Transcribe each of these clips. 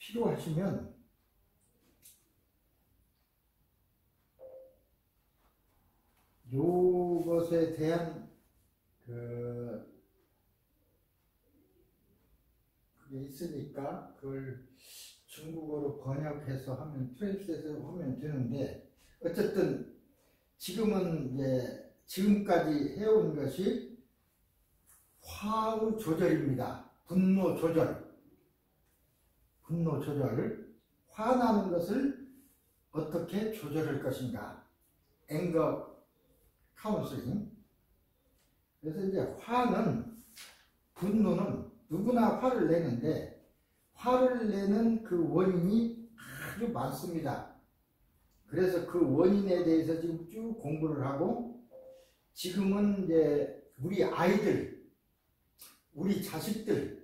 필요하시면 요것에 대한 그게 있으니까 그걸 중국어로 번역해서 하면 트랜스레이트해서 하면 되는데, 어쨌든 지금은 이제 지금까지 해온 것이 화의 조절입니다. 분노 조절. 화나는 것을 어떻게 조절할 것인가. 앵거 카운슬링. 그래서 이제 분노는 누구나 화를 내는데, 화를 내는 그 원인이 아주 많습니다. 그래서 그 원인에 대해서 지금 쭉 공부를 하고, 지금은 이제 우리 아이들, 우리 자식들에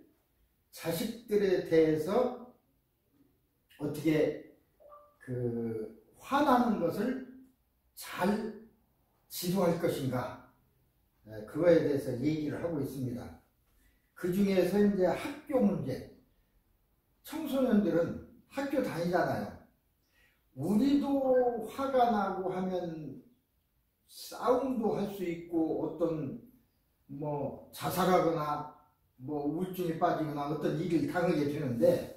대해서 어떻게 화나는 것을 잘 지도할 것인가, 그거에 대해서 얘기를 하고 있습니다. 그 중에서 이제 학교 문제, 청소년들은 학교 다니잖아요. 우리도 화가 나고 하면 싸움도 할 수 있고, 어떤 자살하거나 우울증에 빠지거나 어떤 일을 당하게 되는데,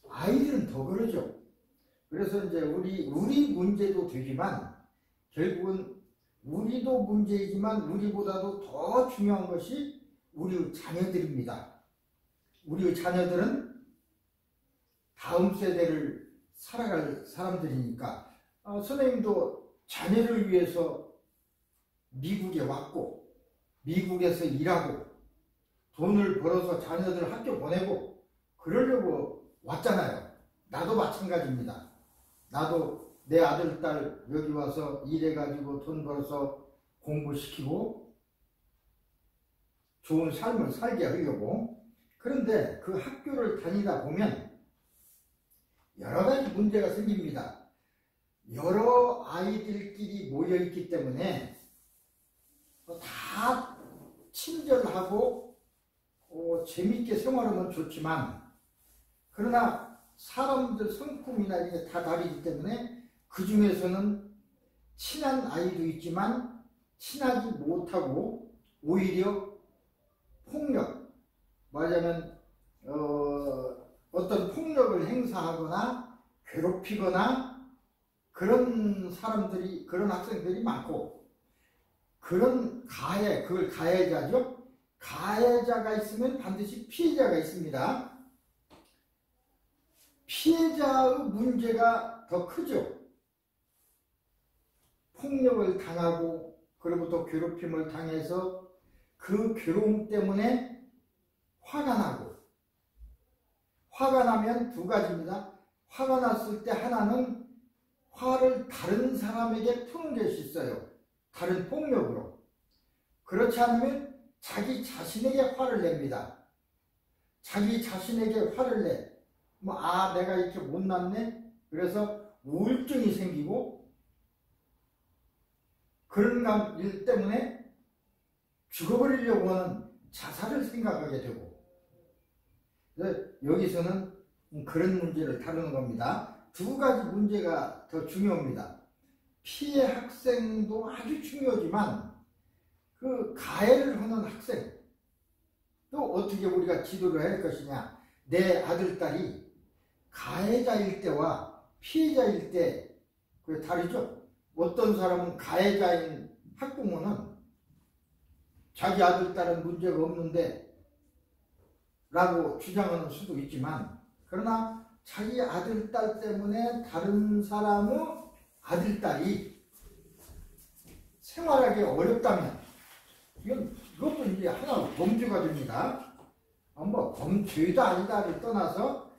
아이들은 더 그러죠. 그래서 이제 우리 문제도 되지만, 결국은 우리도 문제이지만 우리보다도 더 중요한 것이 우리 자녀들입니다. 우리 자녀들은 다음 세대를 살아갈 사람들이니까, 선생님도 자녀를 위해서 미국에 왔고, 미국에서 일하고, 돈을 벌어서 자녀들 학교 보내고 그러려고 왔잖아요. 나도 마찬가지입니다. 나도 내 아들, 딸 여기 와서 일해가지고 돈 벌어서 공부시키고 좋은 삶을 살게 하려고. 그런데 그 학교를 다니다 보면 여러 가지 문제가 생깁니다. 여러 아이들끼리 모여있기 때문에 다 친절하고 재밌게 생활하면 좋지만, 그러나 사람들 성품이나 이게 다 다르기 때문에 그 중에서는 친한 아이도 있지만 친하지 못하고 오히려 폭력, 말하자면 어떤 폭력을 행사하거나 괴롭히거나 그런 사람들이, 그런 학생들이 많고, 그걸 가해자죠. 가해자가 있으면 반드시 피해자가 있습니다. 피해자의 문제가 더 크죠. 폭력을 당하고, 그리고 또 괴롭힘을 당해서 그 괴로움 때문에 화가 나고, 화가 나면 두 가지입니다. 화가 났을 때 하나는 화를 다른 사람에게 푸는 것이 있어요. 다른 폭력으로. 그렇지 않으면 자기 자신에게 화를 냅니다. 자기 자신에게 화를 내. 내가 이렇게 못났네? 그래서 우울증이 생기고, 그런 일 때문에 죽어버리려고 하는 자살을 생각하게 되고. 여기서는 그런 문제를 다루는 겁니다. 두 가지 문제가 더 중요합니다. 피해 학생도 아주 중요하지만, 그 가해를 하는 학생 또 어떻게 우리가 지도를 할 것이냐. 내 아들, 딸이 가해자일 때와 피해자일 때 다르죠. 어떤 사람은 가해자인 학부모는 자기 아들, 딸은 문제가 없는데 라고 주장하는 수도 있지만, 그러나 자기 아들, 딸 때문에 다른 사람의 아들, 딸이 생활하기 어렵다면, 이것도 이제 하나의 범죄가 됩니다. 죄도 아니다를 떠나서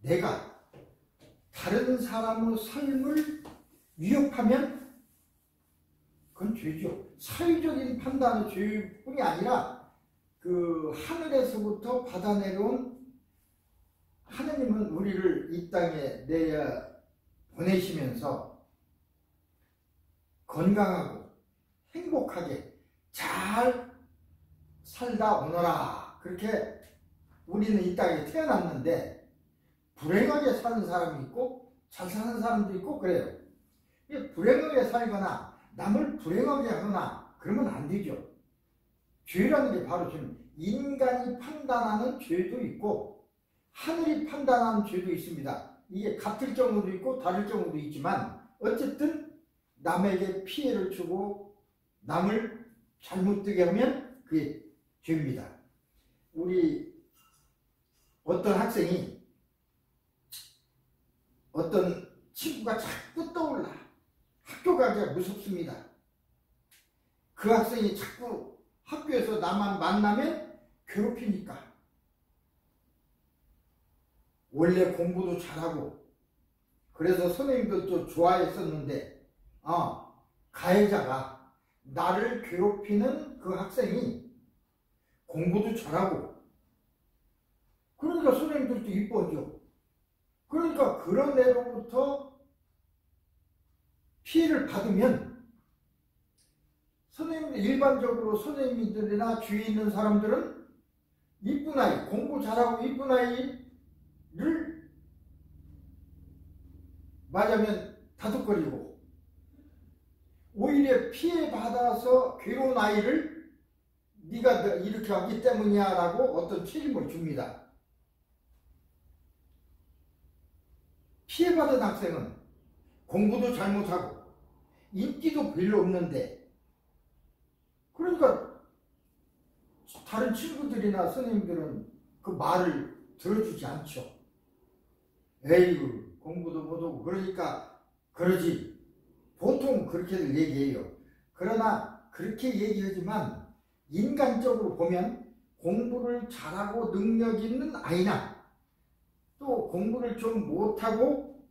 내가 다른 사람의 삶을 위협하면 그건 죄죠. 사회적인 판단의 죄뿐이 아니라 그 하늘에서부터 받아내려온, 하느님은 우리를 이 땅에 보내시면서 건강하고 행복하게 잘 살다 오너라, 그렇게 우리는 이 땅에 태어났는데, 불행하게 사는 사람이 있고 잘 사는 사람도 있고 그래요. 불행하게 살거나 남을 불행하게 하거나 그러면 안 되죠. 죄라는 게 바로 지금 인간이 판단하는 죄도 있고 하늘이 판단하는 죄도 있습니다. 이게 같을 경우도 있고 다를 경우도 있지만 어쨌든 남에게 피해를 주고 남을 잘못되게 하면 그게 죄입니다. 우리 어떤 학생이 어떤 친구가 자꾸 떠올라 학교 가기가 무섭습니다. 그 학생이 자꾸 학교에서 나만 만나면 괴롭히니까 원래 공부도 잘하고 그래서 선생님들도 좋아했었는데 가해자가 나를 괴롭히는 그 학생이 공부도 잘하고 그러니까 선생님들도 이뻐져. 그러니까 그런 애로부터 피해를 받으면 선생님들 일반적으로 선생님들이나 주위에 있는 사람들은 이쁜 아이, 공부 잘하고 이쁜 아이를 맞으면 다독거리고 오히려 피해받아서 괴로운 아이를 네가 이렇게 하기 때문이야 라고 어떤 책임을 줍니다. 피해받은 학생은 공부도 잘못하고 인기도 별로 없는데 그러니까 다른 친구들이나 선생님들은 그 말을 들어주지 않죠. 에이구 공부도 못하고 그러니까 그러지. 보통 그렇게들 얘기해요. 그러나 그렇게 얘기하지만 인간적으로 보면 공부를 잘하고 능력 있는 아이나 또 공부를 좀 못하고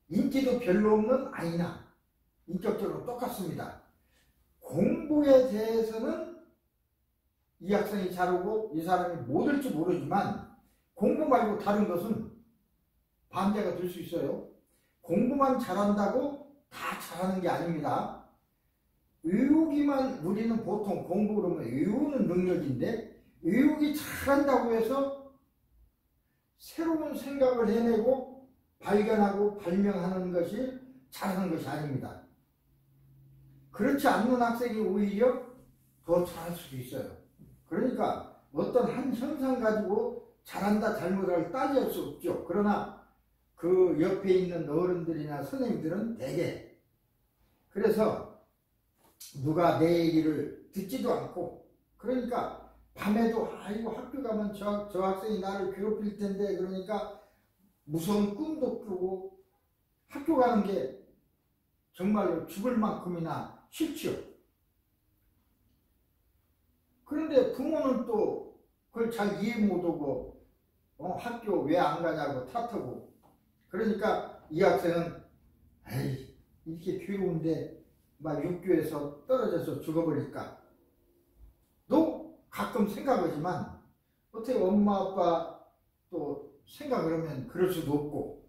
인기도 별로 없는 아이나 인격적으로 똑같습니다. 공부에 대해서는 이 학생이 잘하고 이 사람이 못할지 모르지만 공부 말고 다른 것은 반대가 될 수 있어요. 공부만 잘한다고 다 잘하는 게 아닙니다. 외우기만 우리는 보통 공부 그러면 외우는 능력인데 외우기 잘한다고 해서 새로운 생각을 해내고 발견하고 발명하는 것이 잘하는 것이 아닙니다. 그렇지 않는 학생이 오히려 더 잘할 수도 있어요. 그러니까 어떤 한 현상 가지고 잘한다 잘못을 따질 수 없죠. 그러나 그 옆에 있는 어른들이나 선생님들은 대개 그래서 누가 내 얘기를 듣지도 않고 그러니까 밤에도 아이고 학교 가면 저 학생이 나를 괴롭힐 텐데 그러니까 무서운 꿈도 꾸고 학교 가는 게 정말로 죽을 만큼이나 싫죠. 그런데 부모는 또 그걸 잘 이해 못하고 학교 왜 안 가냐고 탓하고 그러니까 이 학생은 에이 이렇게 괴로운데 막 육교에서 떨어져서 죽어버릴까 또 가끔 생각하지만 어떻게 엄마 아빠 또 생각을 하면 그럴 수도 없고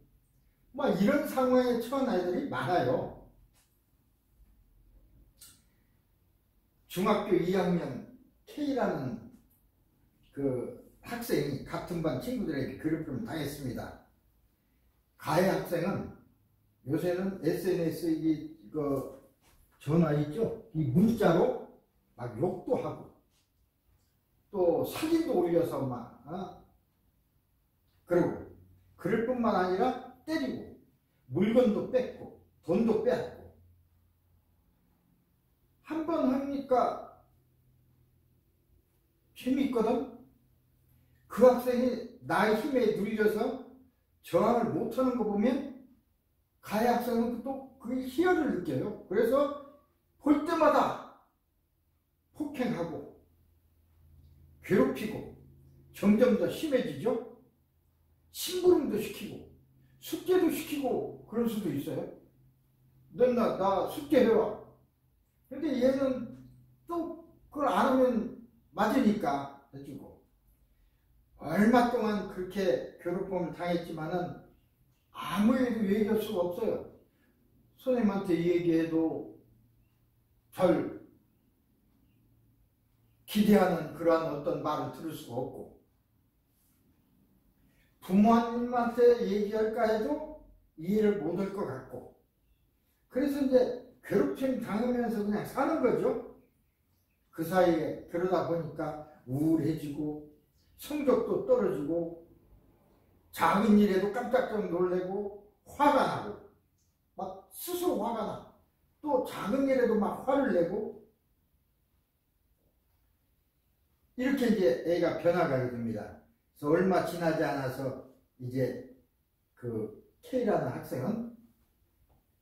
막 이런 상황에 처한 아이들이 많아요. 중학교 2학년 K라는 그 학생이 같은 반 친구들에게 괴롭힘을 당했습니다. 가해 학생은 요새는 SNS 그 전화 있죠? 이 문자로 막 욕도 하고 또 사진도 올려서 막 그러고 그럴 뿐만 아니라 때리고 물건도 뺏고 돈도 빼앗고 한 번 하니까 재미있거든. 그 학생이 나의 힘에 눌려서 저항을 못하는 거 보면 가해 학생은 또 그 희열을 느껴요. 그래서 볼 때마다 폭행하고 괴롭히고 점점 더 심해지죠. 심부름도 시키고 숙제도 시키고 그럴 수도 있어요. 나 숙제 해와. 근데 얘는 또 그걸 안 하면 맞으니까 해주고 얼마 동안 그렇게 괴롭힘을 당했지만은 아무 얘기도 얘기할 수가 없어요. 선생님한테 얘기해도 잘 기대하는 그러한 어떤 말을 들을 수가 없고 부모님한테 얘기할까 해도 이해를 못 할 것 같고, 그래서 이제 괴롭힘 당하면서 그냥 사는 거죠. 그 사이에 그러다 보니까 우울해지고 성적도 떨어지고 작은 일에도 깜짝깜짝 놀래고 화가 나고 막 스스로 화가 나. 또 작은 일에도 막 화를 내고 이렇게 이제 애가 변화가게 됩니다. 그래서 얼마 지나지 않아서 이제 그 K라는 학생은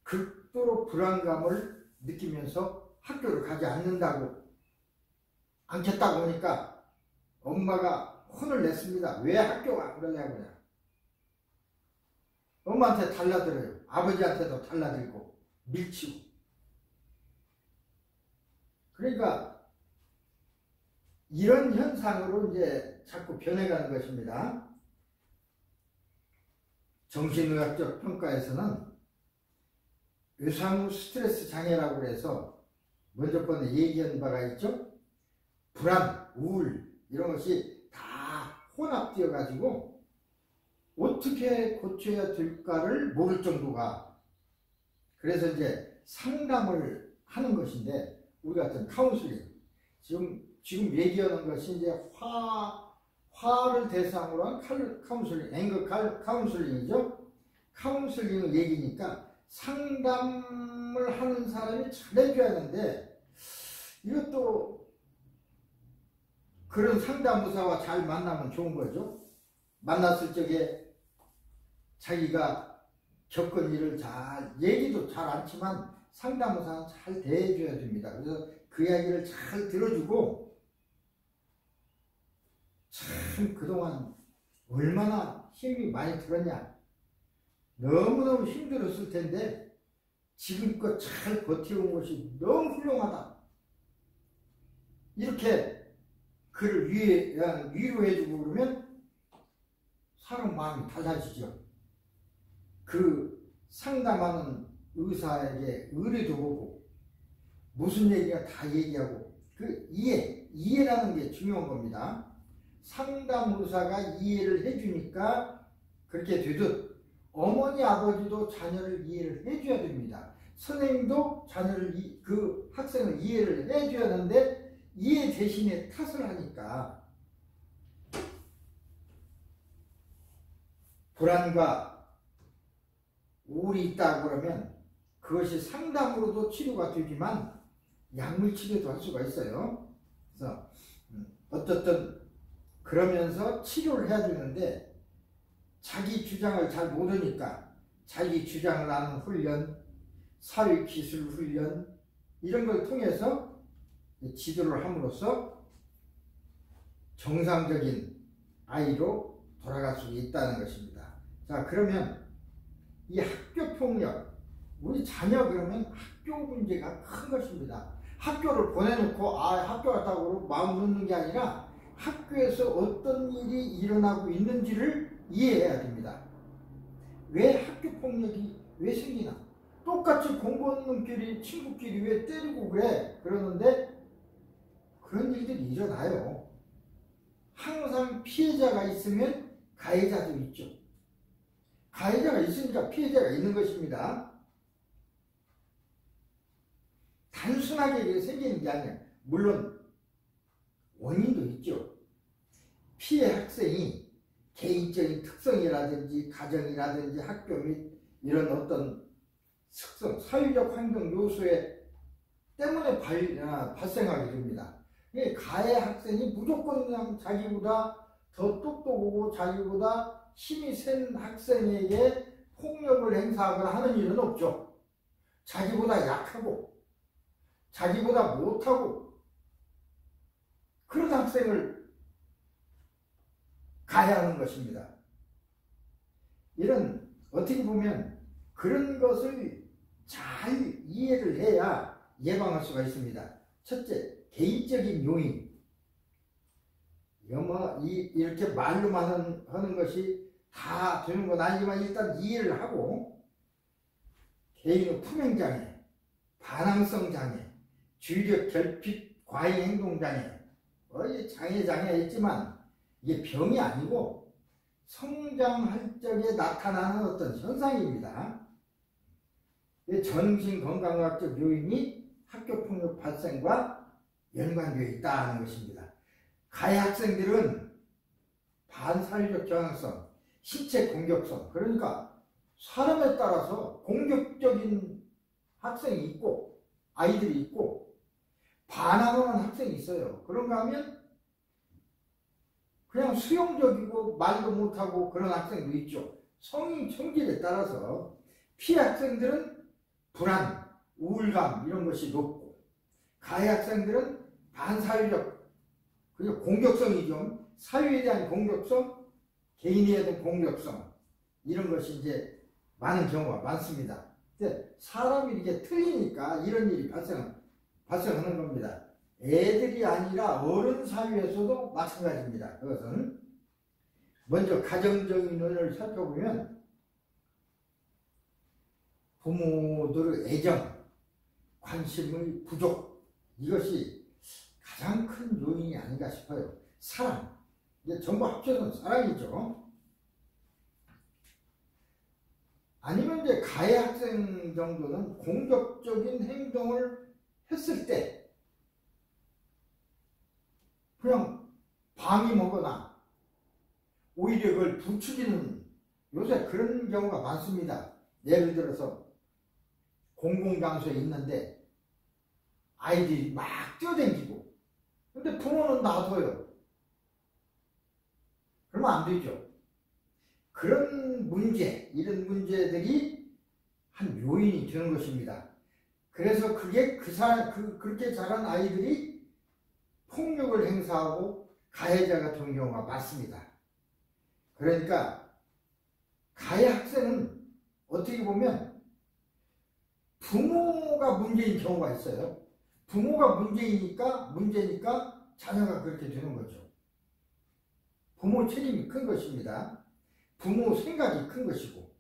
극도로 불안감을 느끼면서 학교를 가지 않겠다고 하니까 엄마가 혼을 냈습니다. 왜 학교 안 가냐고. 엄마한테 달라들어요. 아버지한테도 달라들고 밀치고. 그러니까 이런 현상으로 이제 자꾸 변해가는 것입니다. 정신의학적 평가에서는 외상후 스트레스 장애라고 해서 먼저 번에 얘기한 바가 있죠. 불안, 우울 이런 것이 다 혼합되어 가지고 어떻게 고쳐야 될까를 모를 정도가, 그래서 이제 상담을 하는 것인데 우리 같은 카운슬링, 지금 얘기하는 것이 이제 화를 대상으로 한 카운슬링, 앵거 카운슬링이죠. 카운슬링 얘기니까 상담을 하는 사람이 잘해줘야 하는데, 이것도 그런 상담의사와 잘 만나면 좋은 거죠. 만났을 적에 자기가 겪은 일을 잘, 얘기도 잘 않지만 상담의사는 잘 대해줘야 됩니다. 그래서 그 이야기를 잘 들어주고, 참 그동안 얼마나 힘이 많이 들었냐, 너무너무 힘들었을 텐데 지금껏 잘 버텨온 것이 너무 훌륭하다, 이렇게 그를 위로해주고 그러면 사람 마음이 달라지죠. 그 상담하는 의사에게 의뢰도 보고 무슨 얘기가 다 얘기하고, 그 이해라는 게 중요한 겁니다. 상담 의사가 이해를 해주니까 그렇게 되듯 어머니 아버지도 자녀를 이해를 해줘야 됩니다. 선생님도 그 학생을 이해를 해줘야 하는데 이해 대신에 탓을 하니까 불안과 우울이 있다고 그러면 그것이 상담으로도 치료가 되지만 약물 치료도 할 수가 있어요. 그래서 어떻든 그러면서 치료를 해야 되는데 자기 주장을 잘 모르니까 자기 주장을 하는 훈련, 사회기술 훈련 이런 걸 통해서 지도를 함으로써 정상적인 아이로 돌아갈 수 있다는 것입니다. 자, 그러면 이 학교폭력, 우리 자녀 그러면 학교 문제가 큰 것입니다. 학교를 보내놓고 학교 갔다고 마음 놓는 게 아니라 학교에서 어떤 일이 일어나고 있는지를 이해해야 됩니다. 왜 학교폭력이 왜 생기나? 똑같이 공부하는 놈끼리 친구끼리 왜 때리고 그래? 그러는데 그런 일들이 일어나요. 항상 피해자가 있으면 가해자도 있죠. 가해자가 있으니까 피해자가 있는 것입니다. 단순하게 생기는 게 아니에요. 물론 원인도 있죠. 피해 학생이 개인적인 특성이라든지 가정이라든지 학교 및 이런 어떤 특성, 사회적 환경 요소에 때문에 발생하게 됩니다. 가해 학생이 무조건 그냥 자기보다 더 똑똑하고 자기보다 힘이 센 학생에게 폭력을 행사하거나 하는 일은 없죠. 자기보다 약하고 자기보다 못하고 그런 학생을 가해하는 것입니다. 이런 어떻게 보면 그런 것을 잘 이해를 해야 예방할 수가 있습니다. 첫째, 개인적인 요인. 이렇게 말로만 하는 것이 다 되는 건 아니지만 일단 이해를 하고, 개인의 품행장애, 반항성 장애, 주의력 결핍 과잉 행동 장애, 장애 있지만 이게 병이 아니고 성장할 적에 나타나는 어떤 현상입니다. 정신건강학적 요인이 학교폭력 발생과 연관되어 있다는 것입니다. 가해 학생들은 반사회적 저항성, 신체 공격성, 그러니까 사람에 따라서 공격적인 학생이 있고 아이들이 있고 반항하는 학생이 있어요. 그런가 하면 그냥 수용적이고 말도 못하고 그런 학생도 있죠. 성인 성질에 따라서 피해 학생들은 불안, 우울감 이런 것이 높고 가해 학생들은 반사회적 그리고 공격성이 좀 사회에 대한 공격성, 개인에 대한 공격성 이런 것이 이제 많은 경우가 많습니다. 근데 사람이 이렇게 틀리니까 이런 일이 발생하는 겁니다. 애들이 아니라 어른 사회에서도 마찬가지입니다. 그것은 먼저 가정적인 원인을 살펴보면 부모들의 애정, 관심의 부족 이것이 가장 큰 요인이 아닌가 싶어요. 사랑, 이게 전부 합쳐서 사랑이죠. 아니면 이제 가해 학생 정도는 공격적인 행동을 했을 때 그냥 방임하거나 오히려 그걸 부추기는 요새 그런 경우가 많습니다. 예를 들어서 공공장소에 있는데 아이들이 막 뛰어다니고 근데 부모는 놔둬요. 그러면 안 되죠. 그런 문제, 이런 문제들이 한 요인이 되는 것입니다. 그래서 그게 그렇게 자란 아이들이 폭력을 행사하고 가해자가 되는 경우가 많습니다. 그러니까 가해 학생은 어떻게 보면 부모가 문제인 경우가 있어요. 부모가 문제니까 자녀가 그렇게 되는 거죠. 부모 책임이 큰 것입니다. 부모 생각이 큰 것이고.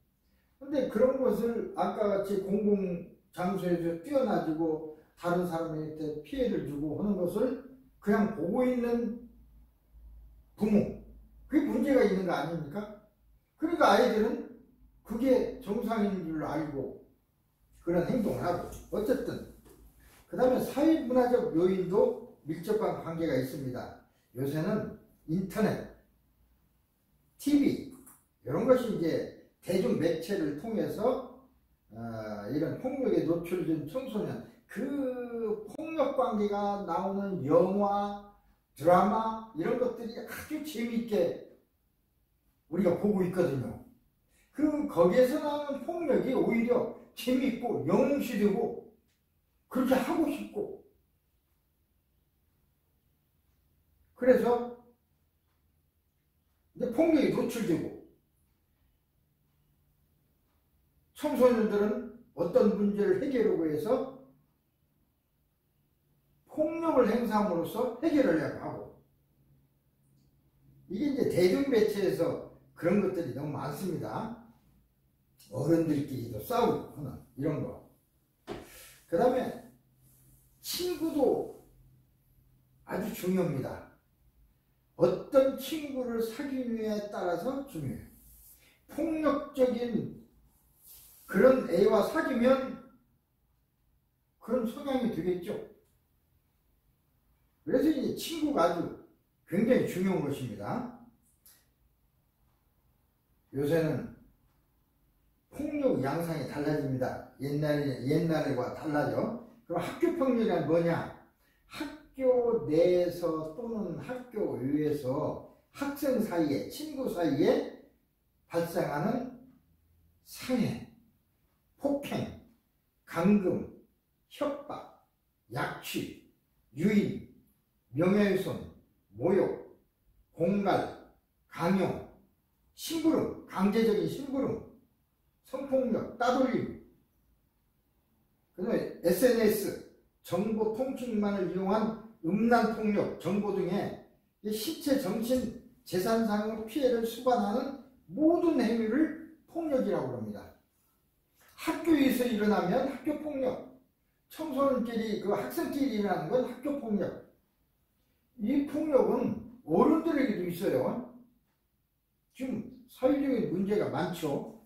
근데 그런 것을 아까 같이 공공장소에서 뛰어나지고 다른 사람한테 피해를 주고 하는 것을 그냥 보고 있는 부모. 그게 문제가 있는 거 아닙니까? 그러니까 아이들은 그게 정상인 줄 알고 그런 행동을 하고. 어쨌든 그 다음에 사회문화적 요인도 밀접한 관계가 있습니다. 요새는 인터넷, TV 이런 것이 이제 대중 매체를 통해서 이런 폭력에 노출된 청소년 그 폭력 관계가 나오는 영화, 드라마 이런 것들이 아주 재미있게 우리가 보고 있거든요. 거기에서 나오는 폭력이 오히려 재미있고 영웅시되고 그렇게 하고 싶고 그래서 이제 폭력이 노출되고 청소년들은 어떤 문제를 해결하고 해서 폭력을 행사함으로써 해결하려고 하고 이게 이제 대중매체에서 그런 것들이 너무 많습니다. 어른들끼리도 싸우고 하는 이런 거. 그 다음에 친구도 아주 중요합니다. 어떤 친구를 사귀느냐에 따라서 중요해요. 폭력적인 그런 애와 사귀면 그런 성향이 되겠죠. 그래서 이제 친구가 아주 굉장히 중요한 것입니다. 요새는 폭력 양상이 달라집니다. 옛날과 달라져. 그럼 학교 폭력이란 뭐냐? 학교 내에서 또는 학교 외에서 학생 사이에, 친구 사이에 발생하는 상해, 폭행, 감금, 협박, 약취, 유인, 명예훼손, 모욕, 공갈, 강요, 심부름, 강제적인 심부름, 성폭력, 따돌림, 그 다음에 SNS, 정보 통신망을 이용한 음란폭력, 정보 등의 신체, 정신, 재산상의 피해를 수반하는 모든 행위를 폭력이라고 합니다. 학교에서 일어나면 학교폭력, 청소년끼리, 학생끼리 일어나는 건 학교폭력. 이 폭력은 어른들에게도 있어요. 지금 사회적인 문제가 많죠.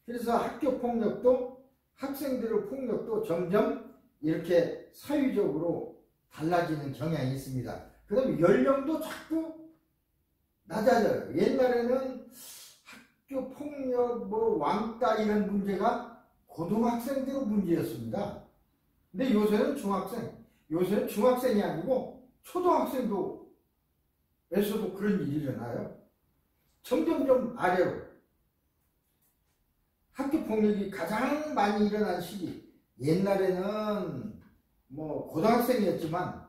그래서 학교 폭력도 학생들의 폭력도 점점 이렇게 사회적으로 달라지는 경향이 있습니다. 그 다음에 연령도 자꾸 낮아져요. 옛날에는 학교 폭력, 뭐 왕따 이런 문제가 고등학생들의 문제였습니다. 근데 요새는 요새는 중학생이 아니고 초등학생도 에서도 그런 일이 일어나요. 점점점 아래로. 학교 폭력이 가장 많이 일어난 시기. 옛날에는 뭐 고등학생이었지만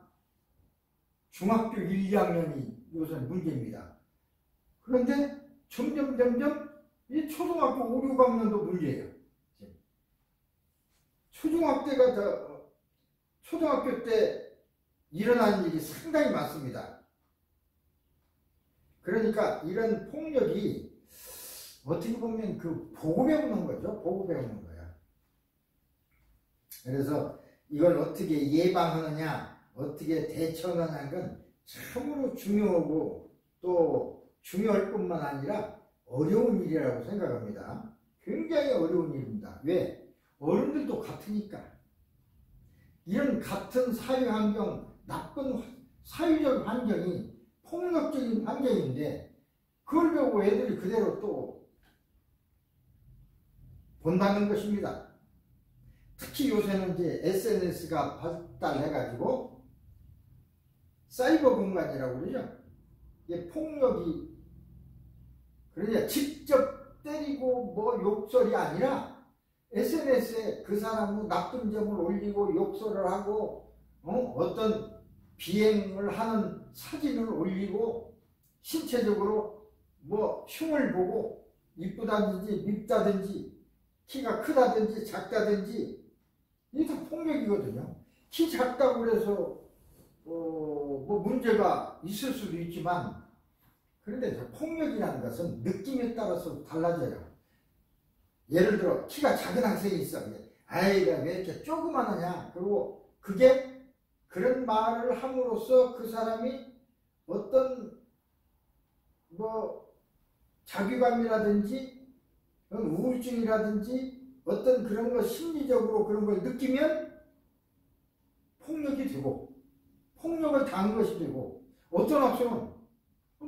중학교 1, 2학년이 요새는 문제입니다. 그런데 점점 이 초등학교 5, 6학년도 문제예요. 초등학교 때 일어나는 일이 상당히 많습니다. 그러니까 이런 폭력이 어떻게 보면 보고 배우는 거죠. 보고 배우는 거야. 그래서 이걸 어떻게 예방하느냐, 어떻게 대처하느냐는 건 참으로 중요하고 또 중요할 뿐만 아니라 어려운 일이라고 생각합니다. 굉장히 어려운 일입니다. 왜? 어른들도 같으니까. 이런 같은 사회 환경, 나쁜 사회적 환경이 폭력적인 환경인데 그걸 보고 애들이 그대로 또 본다는 것입니다. 특히 요새는 이제 SNS가 발달해가지고 사이버 공간이라고 그러죠. 이게 폭력이 그러니까 직접 때리고 뭐 욕설이 아니라 SNS에 그 사람의 나쁜 점을 올리고 욕설을 하고 어떤 비행을 하는 사진을 올리고 신체적으로 뭐 흉을 보고 이쁘다든지 밉다든지 키가 크다든지 작다든지 이게 다 폭력이거든요. 키 작다고 그래서 뭐 문제가 있을 수도 있지만 그런데 폭력이라는 것은 느낌에 따라서 달라져요. 예를 들어 키가 작은 학생이 있어. 아이가 왜 이렇게 조그마하냐. 그리고 그게 그런 말을 함으로써 그 사람이 어떤 뭐 자괴감이라든지 우울증이라든지 어떤 그런 거 심리적으로 그런 걸 느끼면 폭력이 되고 폭력을 당한 것이 되고 어떤 학생은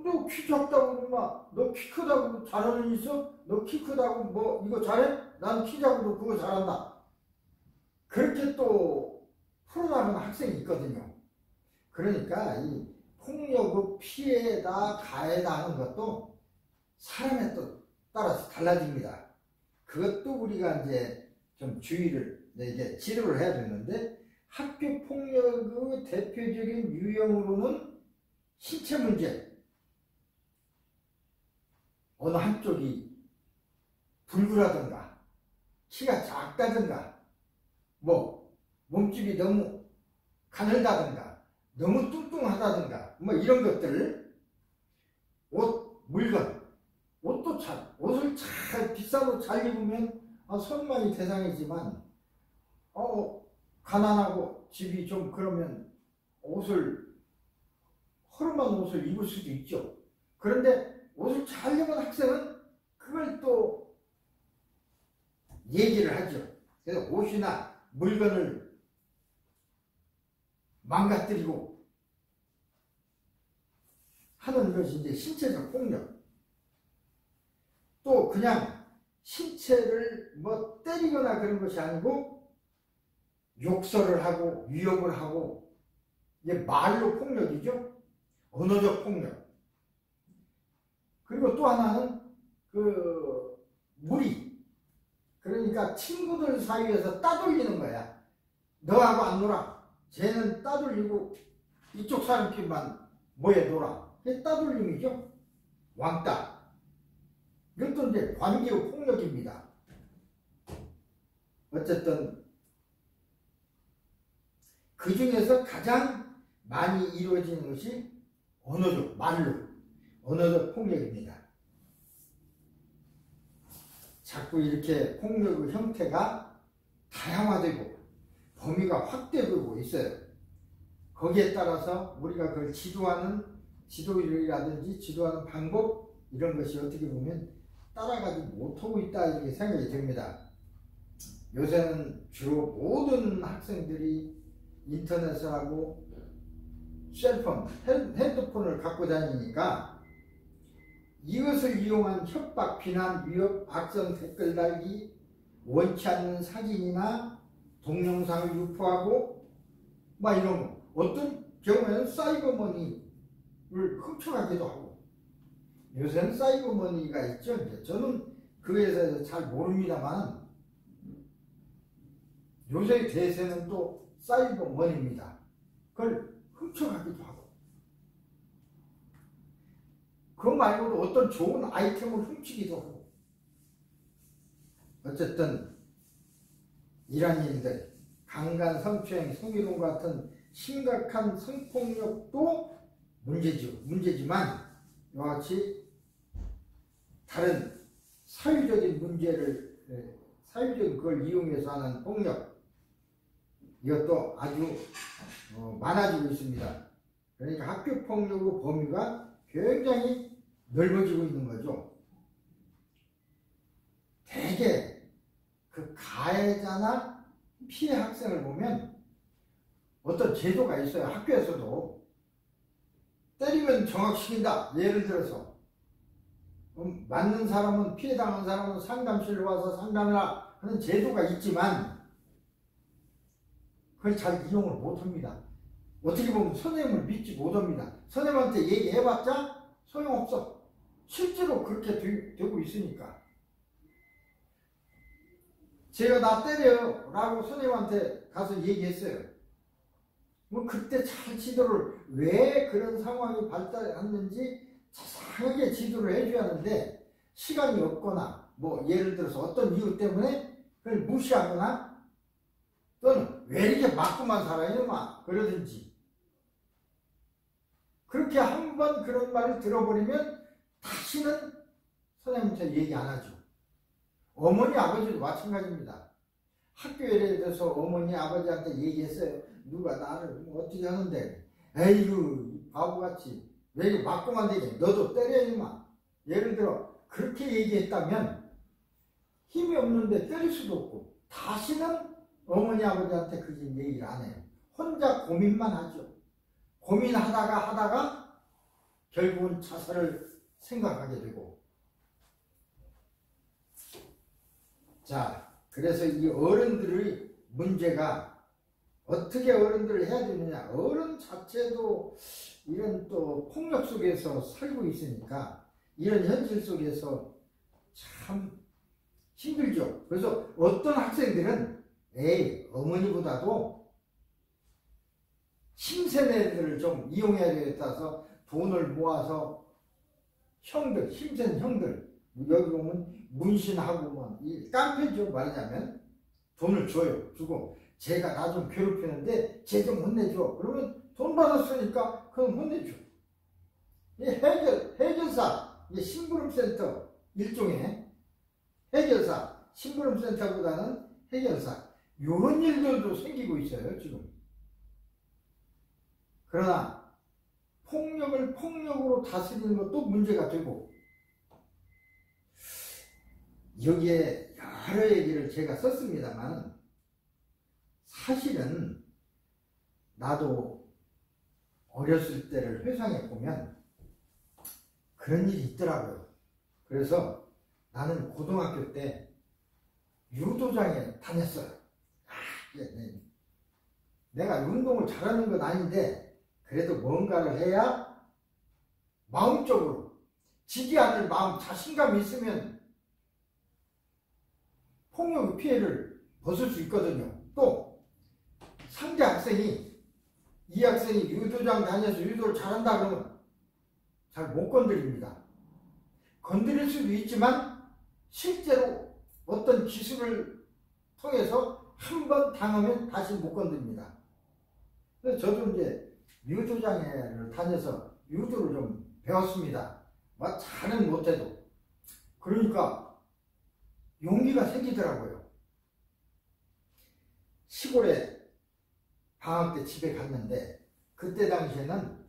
너 키 작다고 너 키 크다고 잘하는 일 있어? 너 키 크다고 뭐 이거 잘해? 난 키 작아도 그거 잘한다. 그렇게 또 풀어나가는 학생이 있거든요. 그러니까 이 폭력의 피해다 가해다 하는 것도 사람에 따라서 달라집니다. 그것도 우리가 이제 좀 주의를 이제 지도를 해야 되는데 학교 폭력의 대표적인 유형으로는 신체 문제. 어느 한쪽이 불구라든가 키가 작다든가 뭐 몸집이 너무 가늘다든가 너무 뚱뚱하다든가 뭐 이런 것들 물건 옷을 잘 비싼 옷 잘 입으면 선망이 대상이지만 가난하고 집이 좀 그러면 허름한 옷을 입을 수도 있죠. 그런데 옷을 잘 입은 학생은 그걸 또 얘기를 하죠. 그래서 옷이나 물건을 망가뜨리고 하는 것이 이제 신체적 폭력. 또 그냥 신체를 뭐 때리거나 그런 것이 아니고 욕설을 하고 위협을 하고 이게 말로 폭력이죠. 언어적 폭력. 그리고 또 하나는 무리. 그러니까 친구들 사이에서 따돌리는 거야. 너하고 안 놀아. 쟤는 따돌리고 이쪽 사람끼리만 뭐에 놀아. 그게 따돌림이죠. 왕따. 이것도 이제 관계의 폭력입니다. 어쨌든 그 중에서 가장 많이 이루어지는 것이 언어적 폭력입니다. 자꾸 이렇게 폭력의 형태가 다양화되고 범위가 확대되고 있어요. 거기에 따라서 우리가 그걸 지도하는 지도라든지 지도하는 방법 이런 것이 어떻게 보면 따라가지 못하고 있다 이렇게 생각이 듭니다. 요새는 주로 모든 학생들이 인터넷을 하고 셀폰, 핸드폰을 갖고 다니니까 이것을 이용한 협박, 비난, 위협, 악성 댓글 달기, 원치 않는 사진이나 동영상을 유포하고 막 이런 거. 어떤 경우에는 사이버머니를 훔쳐가기도 하고. 요새는 사이버머니가 있죠. 이제 저는 그에 대해서 잘 모릅니다만 요새 대세는 또 사이버머니입니다. 그걸 훔쳐가기도 하고. 그거 말고도 어떤 좋은 아이템을 훔치기도 하고. 어쨌든 이런 일들, 강간, 성추행, 성희롱 같은 심각한 성폭력도 문제지만 이와 같이 다른 사회적인 문제를 사회적인 그걸 이용해서 하는 폭력 이것도 아주 많아지고 있습니다. 그러니까 학교 폭력의 범위가 굉장히 넓어지고 있는 거죠. 대개 그 가해자나 피해 학생을 보면 어떤 제도가 있어요. 학교에서도 때리면 정학시킨다. 예를 들어서 맞는 사람은 피해당한 사람은 상담실로 와서 상담하라 하는 제도가 있지만 그걸 잘 이용을 못합니다. 어떻게 보면 선생님을 믿지 못합니다. 선생님한테 얘기해봤자 소용없어. 실제로 그렇게 되고 있으니까. 제가 나 때려요 라고 선생님한테 가서 얘기했어요. 뭐 그때 잘 지도를 왜 그런 상황이 발달했는지 자세하게 지도를 해줘야 하는데 시간이 없거나 뭐 예를 들어서 어떤 이유 때문에 그걸 무시하거나 또는 왜 이렇게 맞고만 살아요 이놈아 그러든지 그렇게 한 번 그런 말을 들어버리면 다시는 선생님한테 얘기 안 하죠. 어머니 아버지도 마찬가지입니다. 학교에 대해서 어머니 아버지한테 얘기했어요. 누가 나를 뭐 어떻게 하는데 에이구 바보같이 왜 이렇게 맞고만 되게 너도 때려 이마. 예를 들어 그렇게 얘기했다면 힘이 없는데 때릴 수도 없고 다시는 어머니 아버지한테 그렇게 얘기를 안 해요. 혼자 고민만 하죠. 고민하다가 결국은 자살을 생각하게 되고. 자, 그래서 이 어른들의 문제가 어떻게 어른들을 해야 되느냐. 어른 자체도 이런 또 폭력 속에서 살고 있으니까 이런 현실 속에서 참 힘들죠. 그래서 어떤 학생들은 어머니보다도 힘센 애들을 좀 이용해야 되겠다서 돈을 모아서 형들, 힘센 형들 여기 보면 문신하고 뭐 깡패죠. 말하자면 돈을 줘요. 주고 제가 나 좀 괴롭히는데 쟤 좀 혼내줘. 그러면 돈 받았으니까 그럼 혼내줘. 이 해결사, 심부름센터 일종의 해결사, 심부름센터보다는 해결사 이런 일들도 생기고 있어요 지금. 그러나 폭력을 폭력으로 다스리는 것도 문제가 되고 여기에 여러 얘기를 제가 썼습니다만 사실은 나도 어렸을 때를 회상해 보면 그런 일이 있더라고요. 그래서 나는 고등학교 때 유도장에 다녔어요. 내가 운동을 잘하는 건 아닌데 그래도 뭔가를 해야 마음적으로 지지 않을 마음 자신감이 있으면 폭력의 피해를 벗을 수 있거든요. 또 상대 학생이 이 학생이 유도장 다녀서 유도를 잘한다 그러면 잘 못 건드립니다. 건드릴 수도 있지만 실제로 어떤 기술을 통해서 한 번 당하면 다시 못 건드립니다. 그래서 저도 이제 유도장에 다녀서 유도를 좀 배웠습니다. 뭐 잘은 못해도. 그러니까 용기가 생기더라고요. 시골에 방학 때 집에 갔는데 그때 당시에는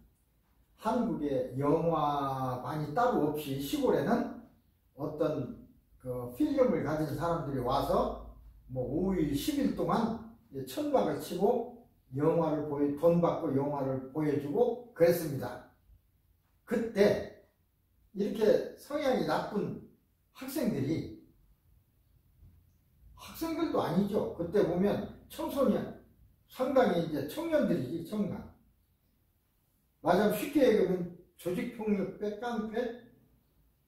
한국에 영화관이 따로 없이 시골에는 어떤 그 필름을 가진 사람들이 와서 뭐 5일, 10일 동안 천막을 치고 돈 받고 영화를 보여주고 그랬습니다. 그때 이렇게 성향이 나쁜 학생들도 아니죠. 그때 보면 청소년, 상당히 이제 청년들이지, 청년. 맞아, 쉽게 얘기하면 조직폭력배, 깡패.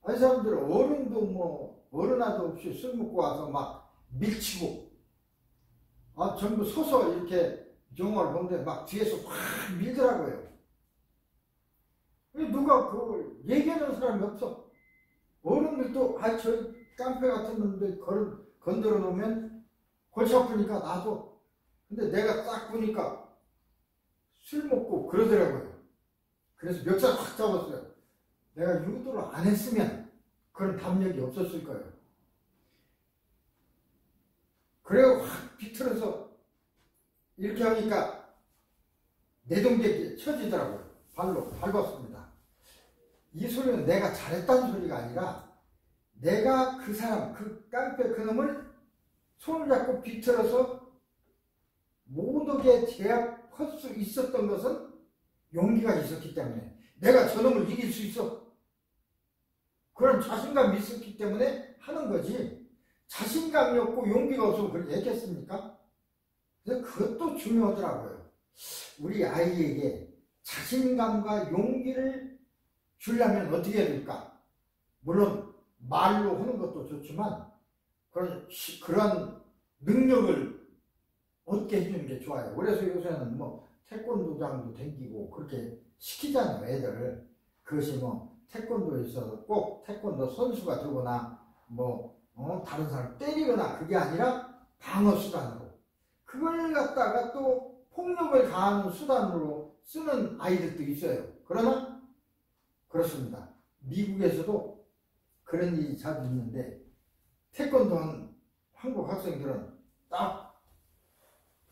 아니, 사람들은 어른도 뭐, 어른아도 없이 술 먹고 와서 막 밀치고, 전부 서서 이렇게 영화를 보는데 막 뒤에서 확 밀더라고요. 누가 그걸 얘기하는 사람이 없어. 어른들도, 저 깡패 같은 놈들 건드려 놓으면 골치 아프니까 놔둬. 근데 내가 딱 보니까 술 먹고 그러더라고요. 그래서 멱살 확 잡았어요. 내가 유도를 안 했으면 그런 담력이 없었을 거예요. 그래서 확 비틀어서 이렇게 하니까 내동댕이 쳐지더라고요. 발로 밟았습니다. 이 소리는 내가 잘했다는 소리가 아니라 내가 그 사람, 그 깡패 그놈을 손을 잡고 비틀어서 모두게 제압할 수 있었던 것은 용기가 있었기 때문에, 내가 저놈을 이길 수 있어, 그런 자신감이 있었기 때문에 하는 거지, 자신감이 없고 용기가 없으면 그렇게 했겠습니까? 그래서 그것도 중요하더라고요. 우리 아이에게 자신감과 용기를 주려면 어떻게 해야 될까? 물론 말로 하는 것도 좋지만 그런 능력을 얻게 해주는 게 좋아요. 그래서 요새는 뭐 태권도장도 댕기고 그렇게 시키잖아요, 애들을. 그것이 뭐 태권도에서 꼭 태권도 선수가 되거나 뭐 다른 사람 때리거나 그게 아니라 방어 수단으로, 그걸 갖다가 또 폭력을 가하는 수단으로 쓰는 아이들도 있어요. 그러나 그렇습니다. 미국에서도 그런 일이 자주 있는데, 태권도 한 한국 학생들은 딱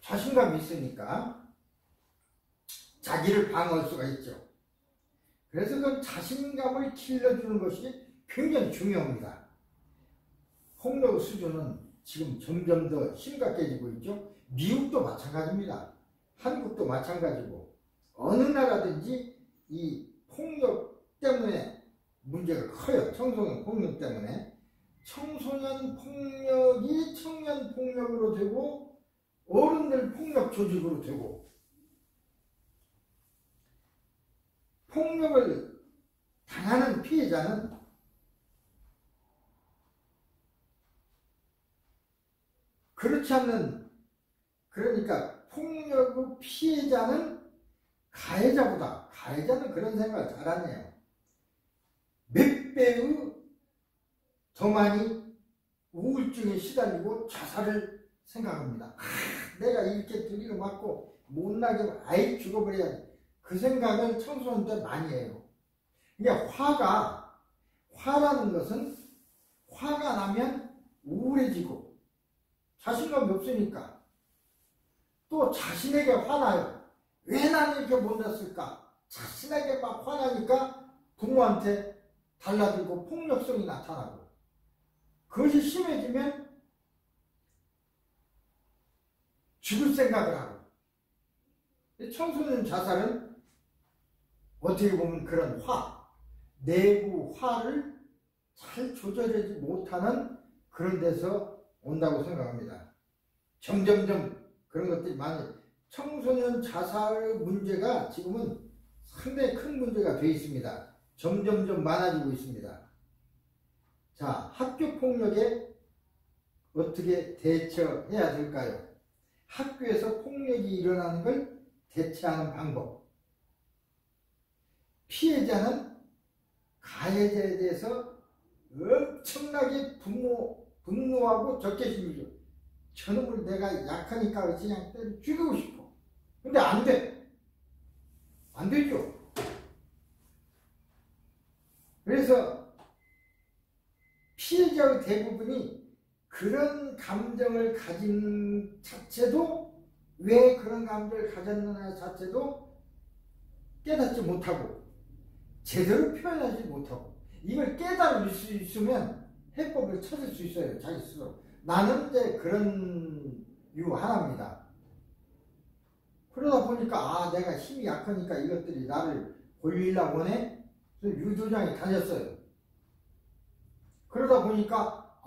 자신감이 있으니까 자기를 방어할 수가 있죠. 그래서 그 자신감을 길러주는 것이 굉장히 중요합니다. 폭력 수준은 지금 점점 더 심각해지고 있죠. 미국도 마찬가지입니다. 한국도 마찬가지고, 어느 나라든지 이 폭력 때문에 문제가 커요. 청소년 폭력 때문에. 청소년 폭력이 청년 폭력으로 되고 어른들 폭력 조직으로 되고, 폭력을 당하는 피해자는 그렇지 않는, 그러니까 폭력의 피해자는 가해자보다, 가해자는 그런 생각을 잘하네요. 몇 배의 더 많이 우울증에 시달리고 자살을 생각합니다. 내가 이렇게 들이고 맞고 못나게 아예 죽어버려야지, 그 생각을 청소년 때 많이 해요. 그러니까 화라는 것은 화가 나면 우울해지고 자신감이 없으니까 또 자신에게 화나요. 왜 나는 이렇게 못났을까? 자신에게 막 화나니까 부모한테 달라들고 폭력성이 나타나고, 그것이 심해지면 죽을 생각을 하고. 청소년 자살은 어떻게 보면 그런 내부 화를 잘 조절하지 못하는 그런 데서 온다고 생각합니다. 점점점 그런 것들이 많이, 청소년 자살 문제가 지금은 상당히 큰 문제가 되어 있습니다. 점점점 많아지고 있습니다. 자, 학교 폭력에 어떻게 대처해야 될까요? 학교에서 폭력이 일어나는 걸 대처하는 방법. 피해자는 가해자에 대해서 엄청나게 분노하고 적개심이죠. 저놈을 내가 약하니까 그냥 때려 죽이고 싶어. 근데 안 돼. 안 되죠. 그래서 피해자의 대부분이 그런 감정을 가진 자체도, 왜 그런 감정을 가졌느냐 자체도 깨닫지 못하고 제대로 표현하지 못하고 이걸 깨달을 수 있으면 해법을 찾을 수 있어요. 자기 스스로. 나는 이제 그런 유 하나입니다. 그러다 보니까 내가 힘이 약하니까 이것들이 나를 골리려고 하네. 그래서 유도장에 다녔어요. 그러다 보니까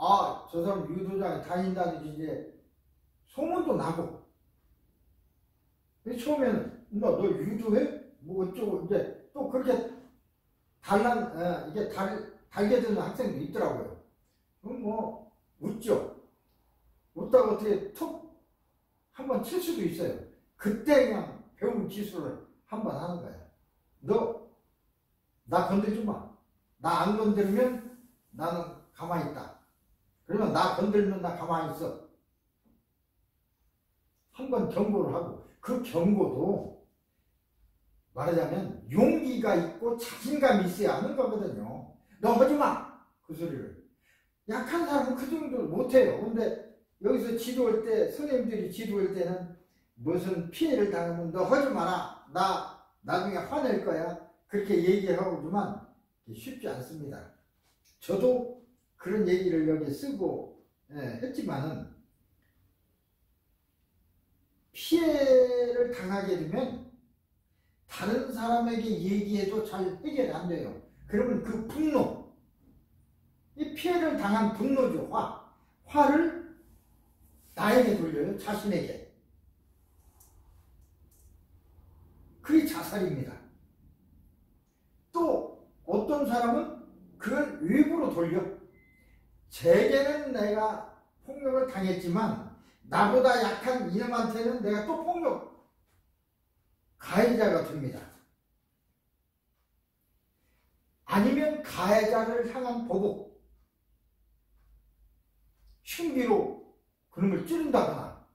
저 사람 유도장에 다닌다든지 이제 소문도 나고. 처음에는 너 유도해? 뭐 어쩌고 이제 또 그렇게 이게 달게 되는 학생도 있더라고요. 그럼 뭐 웃죠. 웃다가 어떻게 툭 한번 칠 수도 있어요. 그때 그냥 배운 기술을 한번 하는 거야. 너 나 건들지 마. 나 안 건드리면 나는 가만히 있다. 그러면 나 건들면 나 가만히 있어. 한번 경고를 하고 그 경고도 말하자면 용기가 있고 자신감이 있어야 하는 거거든요. 너 하지 마! 그 소리를. 약한 사람은 그 정도를 못해요. 근데 여기서 지도할 때, 선생님들이 지도할 때는 무슨 피해를 당하면 너 하지 마라. 나 나중에 화낼 거야. 그렇게 얘기를 하고 주면 쉽지 않습니다. 저도 그런 얘기를 여기 쓰고 했지만은 피해를 당하게 되면 다른 사람에게 얘기해도 잘 해결이 안 돼요. 그러면 그 분노, 이 피해를 당한 분노죠. 화를 나에게 돌려요. 자신에게. 그게 자살입니다. 또 어떤 사람은 그걸 외부로 돌려. 제게는 내가 폭력을 당했지만 나보다 약한 이놈한테는 내가 또 폭력 가해자가 됩니다. 아니면 가해자를 향한 보복, 흉기로 그놈을 찌른다거나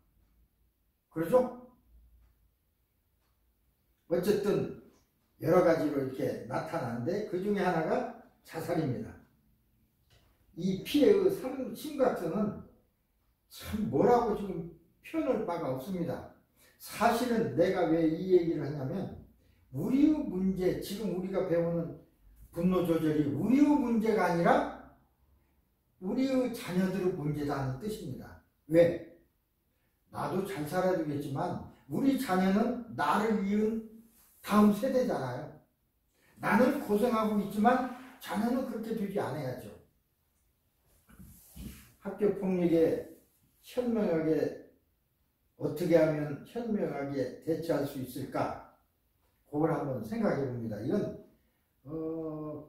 그러죠? 어쨌든 여러 가지로 이렇게 나타나는데 그 중에 하나가 자살입니다. 이 피해의 심각성은 참 뭐라고 지금 표현할 바가 없습니다. 사실은 내가 왜 이 얘기를 하냐면 우리의 문제, 지금 우리가 배우는 분노 조절이 우리의 문제가 아니라 우리의 자녀들의 문제다는 뜻입니다. 왜? 나도 잘 살아야 되겠지만 우리 자녀는 나를 이은 다음 세대잖아요. 나는 고생하고 있지만 자녀는 그렇게 되지 않아야죠. 학교폭력에 현명하게 어떻게 하면 현명하게 대처할 수 있을까? 그걸 한번 생각해 봅니다. 이건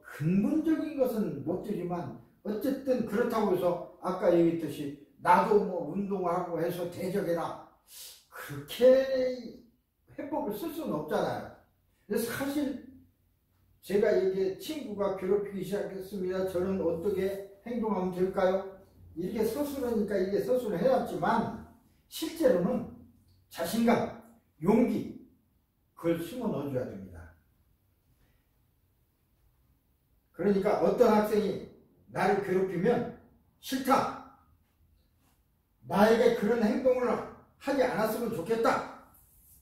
근본적인 것은 못 되지만 어쨌든 그렇다고 해서 아까 얘기했듯이 나도 뭐 운동을 하고 해서 대적해라. 그렇게 해법을 쓸 수는 없잖아요. 그래서 사실 제가 이게 친구가 괴롭히기 시작했습니다. 저는 어떻게 행동하면 될까요? 이렇게 서술하니까 이게 서술을 해놨지만 실제로는 자신감, 용기 그걸 심어 넣어줘야 됩니다. 그러니까 어떤 학생이 나를 괴롭히면 싫다. 나에게 그런 행동을 하지 않았으면 좋겠다.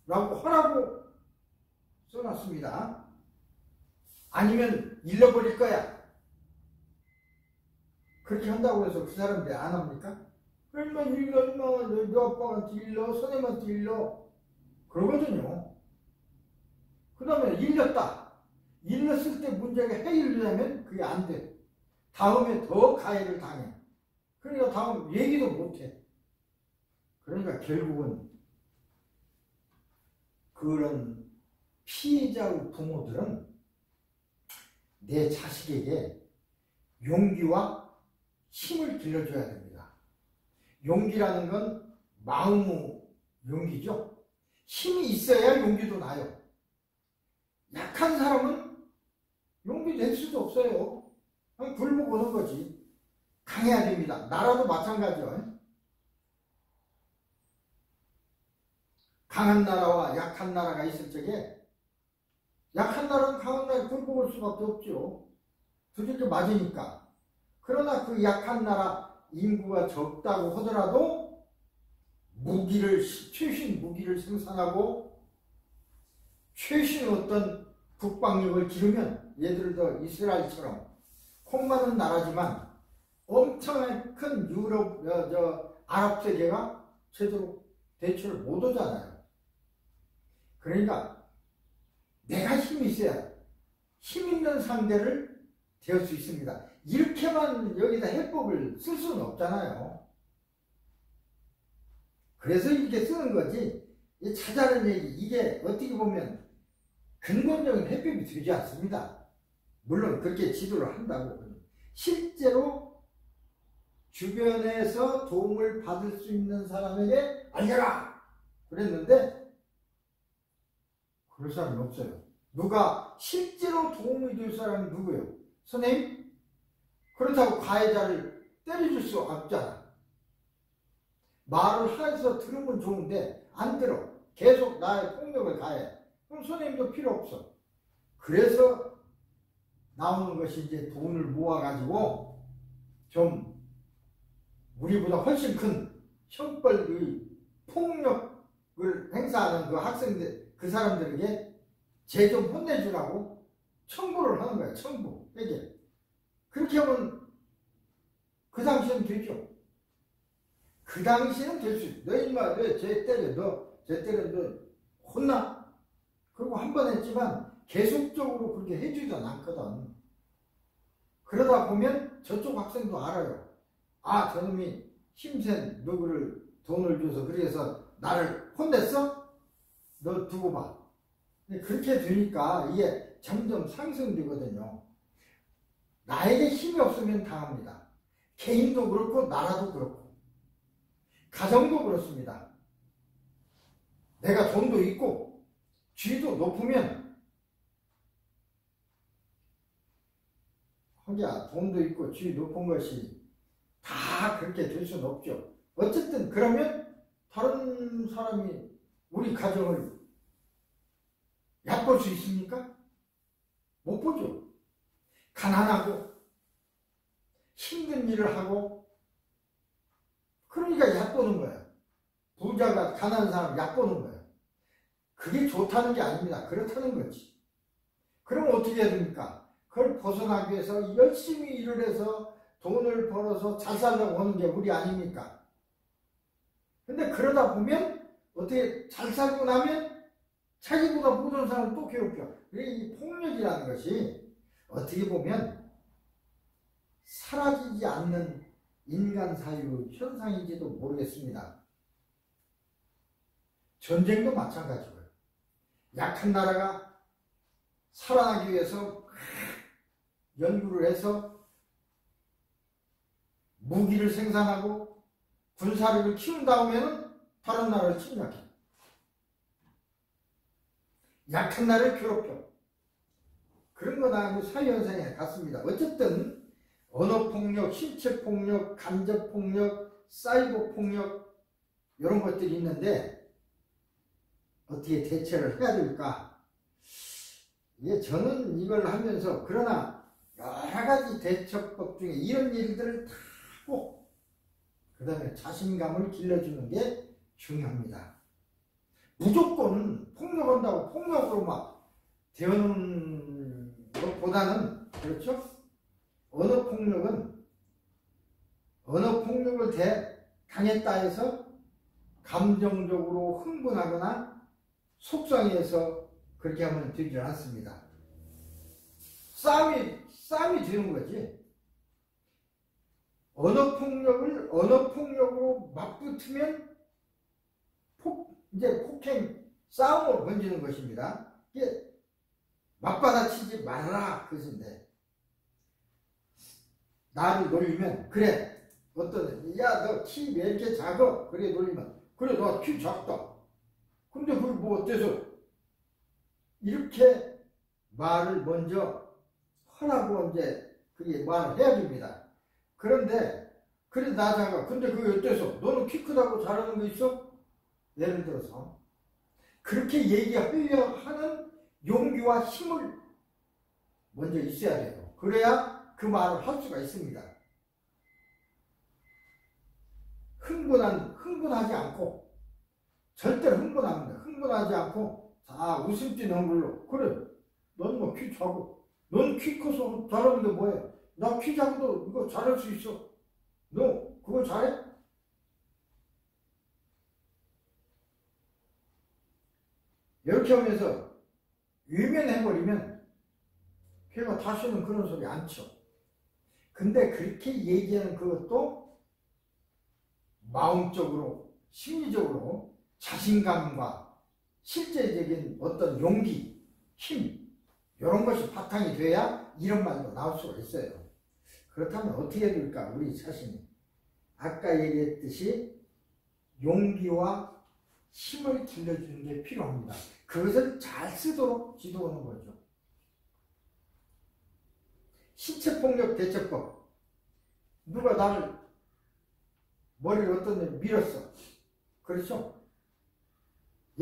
라고 하라고 써놨습니다. 아니면 잃어버릴 거야. 그렇게 한다고 해서 그 사람들이 안 합니까? 얼마 너 아빠한테 일러, 선생님한테 일러. 그러거든요. 그 다음에 일렀다. 일렀을 때 문제가 해결되면 그게 안 돼. 다음에 더 가해를 당해. 그러니까 다음 얘기도 못해. 그러니까 결국은 그런 피해자의 부모들은 내 자식에게 용기와 힘을 길러줘야 됩니다. 용기라는 건 마음의 용기죠. 힘이 있어야 용기도 나요. 약한 사람은 용기 낼 수도 없어요. 그냥 굶어보는 거지. 강해야 됩니다. 나라도 마찬가지요. 강한 나라와 약한 나라가 있을 적에 약한 나라는 강한 나라에 굶어볼 수밖에 없죠. 두들겨 맞으니까. 그러나 그 약한 나라 인구가 적다고 하더라도 최신 무기를 생산하고 최신 어떤 국방력을 기르면 예를 들어 이스라엘처럼 콩 많은 나라지만 엄청나게 큰 유럽, 아랍 세계가 제대로 대처를 못 하잖아요. 그러니까 내가 힘이 있어야 힘 있는 상대를 될 수 있습니다. 이렇게만 여기다 해법을 쓸 수는 없잖아요. 그래서 이렇게 쓰는 거지, 이 찾아낸 얘기, 이게 어떻게 보면 근본적인 해법이 되지 않습니다. 물론 그렇게 지도를 한다고. 실제로 주변에서 도움을 받을 수 있는 사람에게 알려라! 그랬는데, 그럴 사람이 없어요. 누가 실제로 도움이 될 사람이 누구예요? 선생님? 그렇다고 가해자를 때려줄 수 없잖아. 말을 해서 들으면 좋은데 안 들어. 계속 나의 폭력을 가해. 그럼 선생님도 필요 없어. 그래서 나오는 것이 이제 돈을 모아가지고 좀 우리보다 훨씬 큰 형벌의 폭력을 행사하는 그 학생들, 그 사람들에게 쟤 좀 혼내주라고 청구를 하는 거야. 청구. 이게 그렇게 하면 그 당시는 되죠. 그 당시는 될 수 있어. 너 인마 쟤 때려. 쟤 때려. 너 혼나? 그리고 한 번 했지만 계속적으로 그렇게 해주지는 않거든. 그러다 보면 저쪽 학생도 알아요. 아, 저놈이 힘센 누구를 돈을 줘서 그래서 나를 혼냈어? 너 두고 봐. 그렇게 되니까 이게 점점 상승되거든요. 나에게 힘이 없으면 당합니다. 개인도 그렇고 나라도 그렇고 가정도 그렇습니다. 내가 돈도 있고 지위도 높으면 하기야 돈도 있고 지위 높은 것이 다 그렇게 될 수는 없죠. 어쨌든 그러면 다른 사람이 우리 가정을 얕볼 수 있습니까? 못 보죠. 가난하고 힘든 일을 하고 그러니까 얕보는 거예요. 부자가 가난한 사람 얕보는 거예요. 그게 좋다는 게 아닙니다. 그렇다는 거지. 그럼 어떻게 해야 됩니까? 그걸 벗어나기 위해서 열심히 일을 해서 돈을 벌어서 잘 살려고 하는 게 우리 아닙니까? 근데 그러다 보면 어떻게 잘 살고 나면 자기보다 못한 사람을 또 괴롭혀. 이 폭력이라는 것이 어떻게 보면 사라지지 않는 인간 사유 현상인지도 모르겠습니다. 전쟁도 마찬가지고요. 약한 나라가 살아나기 위해서 연구를 해서 무기를 생산하고 군사력을 키운 다음에는 다른 나라를 침략해. 약한 나라를 괴롭혀. 그런 건 아니고 사회현상에 같습니다. 어쨌든 언어폭력, 신체폭력, 간접폭력, 사이버폭력 이런 것들이 있는데 어떻게 대처를 해야 될까? 저는 이걸 하면서 그러나 여러 가지 대처법 중에 이런 일들을 다 하고 그 다음에 자신감을 길러주는 게 중요합니다. 무조건 폭력한다고 폭력으로 막 대하는 것보다는 그렇죠? 언어폭력을 당했다 해서 감정적으로 흥분하거나 속상해서 그렇게 하면 되지 않습니다. 싸움이 되는 거지. 언어폭력으로 맞붙으면 이제 폭행, 싸움으로 번지는 것입니다. 이게 맞받아치지 말라 그것인데 나를 놀리면 그래 야 너 키 왜 이렇게 작아? 그래 놀리면 그래 너 키 작다. 근데 그걸 뭐 어때서 이렇게 말을 먼저 하라고 이제 그게 말을 해야 됩니다. 그런데 그래 나 작아. 근데 그게 어때서? 너는 키 크다고 잘하는 거 있어? 예를 들어서 그렇게 얘기하려 하는 용기와 힘을 먼저 있어야 돼요. 그래야 그 말을 할 수가 있습니다. 흥분하지 않고 절대로 흥분합니다. 흥분하지 않고 다 웃음 띠는 걸로 그래 넌 뭐 키 작고, 넌 키 커서 잘하는 게 뭐야? 나 키 작아도 이거 잘할 수 있어. 너 그거 잘해? 이렇게 하면서 외면해버리면 걔가 다시는 그런 소리 안 쳐. 근데 그렇게 얘기하는 그것도 마음적으로, 심리적으로 자신감과 실제적인 어떤 용기, 힘, 이런 것이 바탕이 돼야 이런 말도 나올 수가 있어요. 그렇다면 어떻게 해야 될까? 우리 자신이. 아까 얘기했듯이 용기와 힘을 길러주는 게 필요합니다. 그것을 잘 쓰도록 지도하는 거죠. 신체폭력 대처법. 누가 나를 머리를 어떤 데 밀었어. 그렇죠?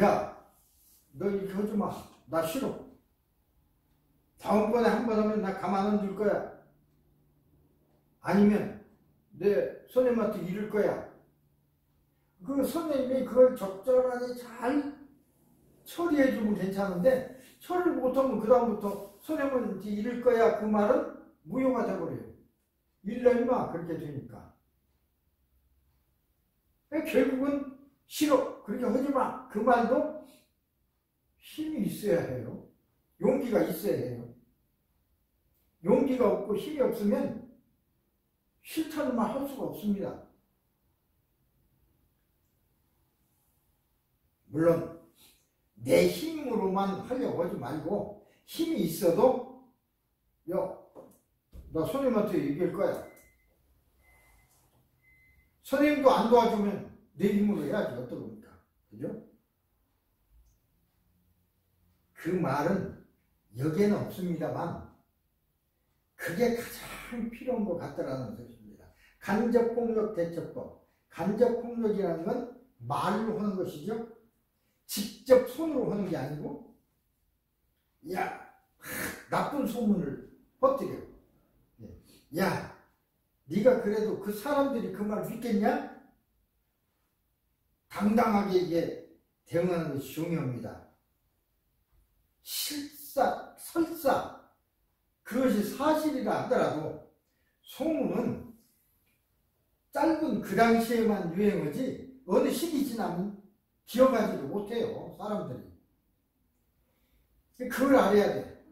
야, 너 이렇게 하지 마. 나 싫어. 다음번에 한 번 하면 나 가만 안 둘 거야. 아니면 내 선생님한테 이럴 거야. 그 선생님이 그걸 적절하게 잘 처리해주면 괜찮은데 처리를 못하면 그 다음부터 선생님한테 이럴 거야. 그 말은 무효가 돼버려요. 일러 임마 그렇게 되니까. 결국은 싫어. 그렇게 하지 마. 그 말도 힘이 있어야 해요. 용기가 있어야 해요. 용기가 없고 힘이 없으면 싫다는 말 할 수가 없습니다. 물론 내 힘으로만 하려고 하지 말고 힘이 있어도 야, 나 선생님한테 얘기할 거야. 선생님도 안 도와주면 내 힘으로 해야지 어떡합니까? 그죠? 그 말은 여기에는 없습니다만 그게 가장 필요한 것 같더라는 것입니다. 간접폭력 대처법. 간접폭력이라는 건 말로 하는 것이죠. 직접 손으로 하는 게 아니고 야, 나쁜 소문을 퍼뜨려. 야, 네가 그래도 그 사람들이 그 말 믿겠냐? 당당하게 이게 대응하는 것이 중요합니다. 설사 그것이 사실이라 하더라도 소문은 짧은 그 당시에만 유행하지 어느 시기 지나면 기억하지도 못해요. 사람들이. 그걸 알아야 돼.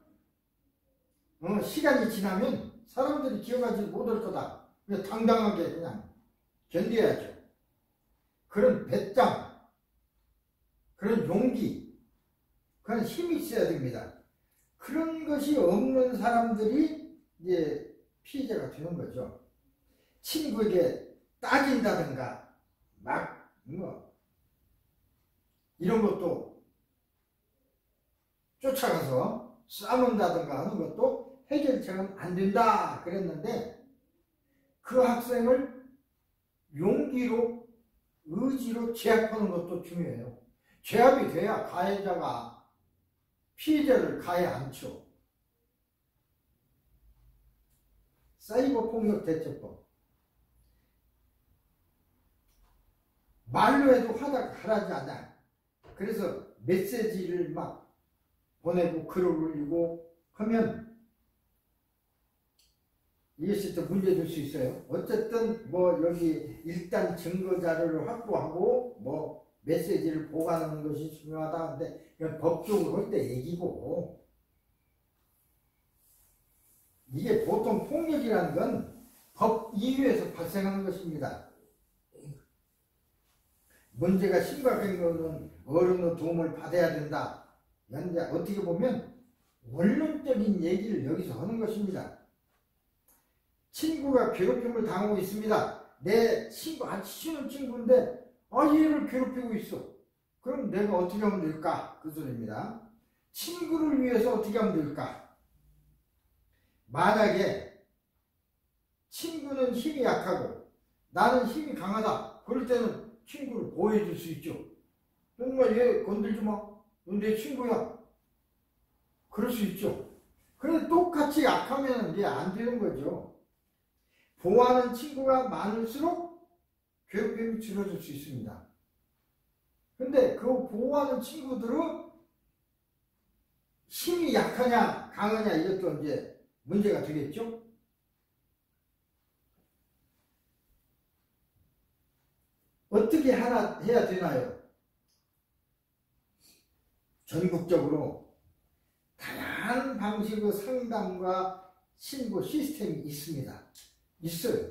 시간이 지나면 사람들이 기억하지 못할 거다. 그냥 당당하게 그냥 견뎌야죠. 그런 배짱, 그런 용기, 그런 힘이 있어야 됩니다. 그런 것이 없는 사람들이 이제 피해자가 되는 거죠. 친구에게 따진다든가 막 이런 것도 쫓아가서 싸문다든가 하는 것도 해결책은 안 된다 그랬는데 그 학생을 용기로 의지로 제압하는 것도 중요해요. 제압이 돼야 가해자가 피해자를 가해 않죠. 사이버 폭력 대처법. 말로 해도 하라지 않아. 그래서 메시지를 막 보내고 글을 올리고 하면 이것이 또 문제 될 수 있어요. 어쨌든 뭐 여기 일단 증거 자료를 확보하고 뭐 메시지를 보관하는 것이 중요하다는데 이건 법적으로 할 때 얘기고 이게 보통 폭력이라는 건 법 이유에서 발생하는 것입니다. 문제가 심각한 것은 어른의 도움을 받아야 된다. 현재 어떻게 보면 원론적인 얘기를 여기서 하는 것입니다. 친구가 괴롭힘을 당하고 있습니다. 내 친구, 아주 친한 친구인데 얘를 괴롭히고 있어. 그럼 내가 어떻게 하면 될까? 그 소리입니다. 친구를 위해서 어떻게 하면 될까? 만약에 친구는 힘이 약하고 나는 힘이 강하다. 그럴 때는 친구를 보호해 줄 수 있죠. 정말 얘 건들지 마. 넌 내 친구야. 그럴 수 있죠. 그런데 똑같이 약하면 이제 안 되는 거죠. 보호하는 친구가 많을수록 괴롭힘이 줄어들 수 있습니다. 근데 그 보호하는 친구들은 힘이 약하냐 강하냐 이것도 이제 문제가 되겠죠. 어떻게 하나 해야 되나요? 전국적으로 다양한 방식의 상담과 신고 시스템이 있습니다. 있어요.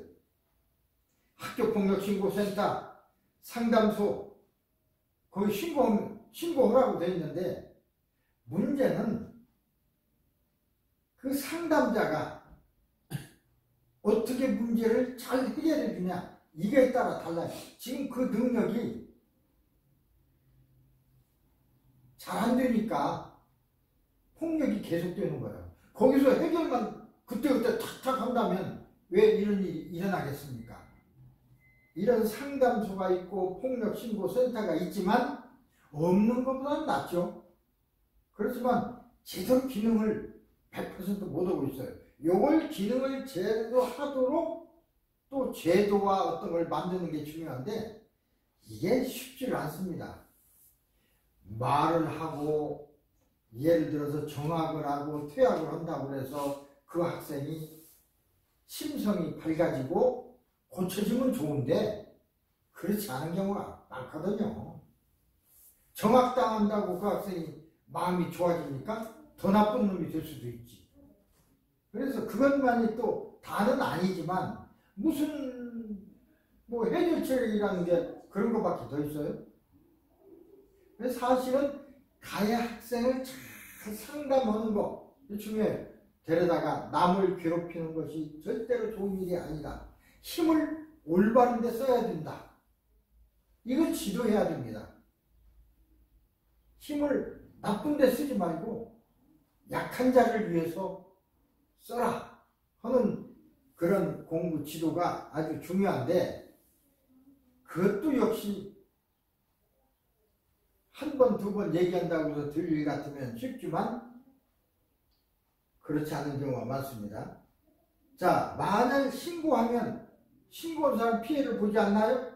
학교폭력신고센터, 상담소, 거기 신고하라고 되어 있는데, 문제는 그 상담자가 어떻게 문제를 잘 해결해 주냐, 이거에 따라 달라요. 지금 그 능력이 잘 안 되니까 폭력이 계속되는 거예요. 거기서 해결만 그때그때 탁탁 한다면 왜 이런 일이 일어나겠습니까? 이런 상담소가 있고 폭력신고센터가 있지만 없는 것보다는 낫죠. 그렇지만 제대로 기능을 100% 못하고 있어요. 요걸 기능을 제대로 하도록 또 제도와 어떤 걸 만드는 게 중요한데 이게 쉽지 않습니다. 말을 하고 예를 들어서 정학을 하고 퇴학을 한다고 해서 그 학생이 심성이 밝아지고 고쳐지면 좋은데 그렇지 않은 경우가 많거든요. 정학당한다고 그 학생이 마음이 좋아지니까 더 나쁜 놈이 될 수도 있지. 그래서 그것만이 또 다는 아니지만 무슨 뭐 해결책이라는 게 그런 것밖에 더 있어요? 그래서 사실은 가해 학생을 잘 상담하는 거 중요해요. 데려다가 남을 괴롭히는 것이 절대로 좋은 일이 아니다. 힘을 올바른 데 써야 된다. 이걸 지도해야 됩니다. 힘을 나쁜 데 쓰지 말고 약한 자를 위해서 써라 하는 그런 공부 지도가 아주 중요한데 그것도 역시 한 번, 두 번 얘기한다고 해서 들 일 같으면 쉽지만 그렇지 않은 경우가 많습니다. 자, 만약 신고하면 신고한 사람 피해를 보지 않나요?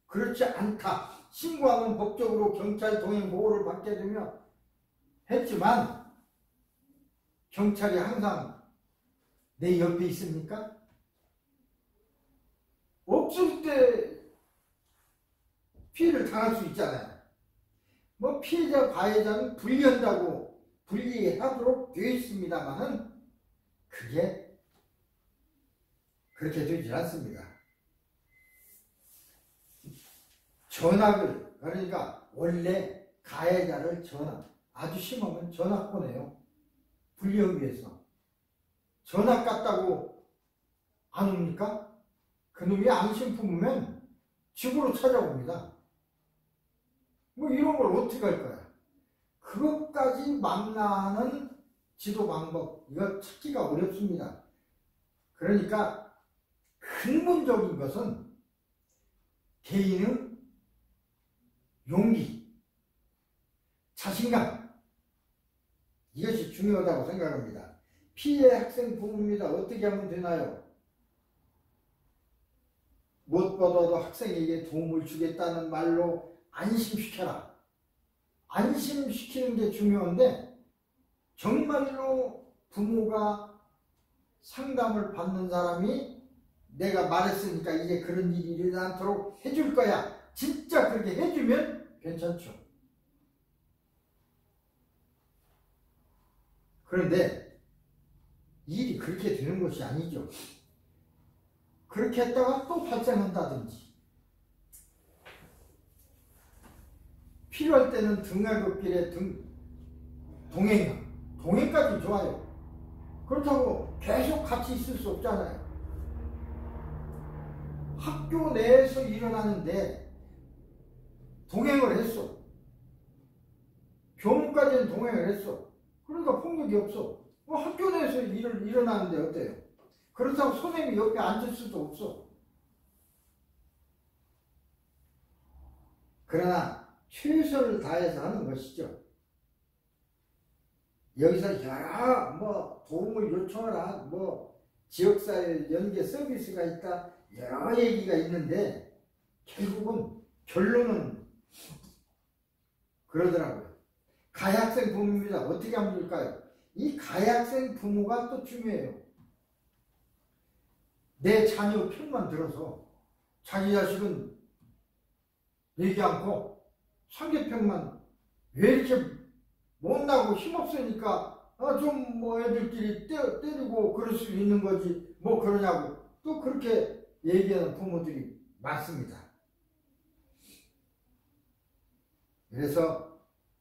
그렇지 않다. 신고하면 법적으로 경찰 동행 보호를 받게 되면 했지만 경찰이 항상 내 옆에 있습니까? 없을 때 피해를 당할 수 있잖아요. 뭐 피해자, 가해자는 분리한다고 분리하도록 되어 있습니다만은 그게 그렇게 되지 않습니다. 전학을 그러니까 원래 가해자를 아주 심하면 전학 보내요. 분리하기 위해서. 전학 갔다고 안 옵니까? 그놈이 앙심 품으면 집으로 찾아옵니다. 뭐 이런 걸 어떻게 할 거야? 그것까지 만나는 지도 방법, 이거 찾기가 어렵습니다. 그러니까 근본적인 것은 개인의 용기, 자신감, 이것이 중요하다고 생각합니다. 피해 학생 부모입니다. 어떻게 하면 되나요? 무엇보다도 학생에게 도움을 주겠다는 말로 안심시켜라. 안심시키는 게 중요한데 정말로 부모가 상담을 받는 사람이 내가 말했으니까 이제 그런 일이 일어나지 않도록 해줄 거야. 진짜 그렇게 해주면 괜찮죠. 그런데 일이 그렇게 되는 것이 아니죠. 그렇게 했다가 또 발생한다든지 필요할 때는 등하굣길에 동행까지 좋아요. 그렇다고 계속 같이 있을 수 없잖아요. 학교 내에서 일어나는데 동행을 했어. 교무까지는 동행을 했어. 그러니까 폭력이 없어. 뭐 학교 내에서 일어나는데 어때요? 그렇다고 선생님이 옆에 앉을 수도 없어. 그러나 최선을 다해서 하는 것이죠. 여기서 여러 도움을 요청하라, 지역사회 연계 서비스가 있다, 여러 얘기가 있는데 결론은 그러더라고요. 가해 학생 부모입니다. 어떻게 하면 될까요? 이 가해 학생 부모가 또 중요해요. 내 자녀 편만 들어서 자기 자식은 얘기 않고 상대편만 왜 이렇게 못나고 힘없으니까 좀 뭐 애들끼리 때리고 그럴 수 있는 거지 뭐 그러냐고 또 그렇게 얘기하는 부모들이 많습니다. 그래서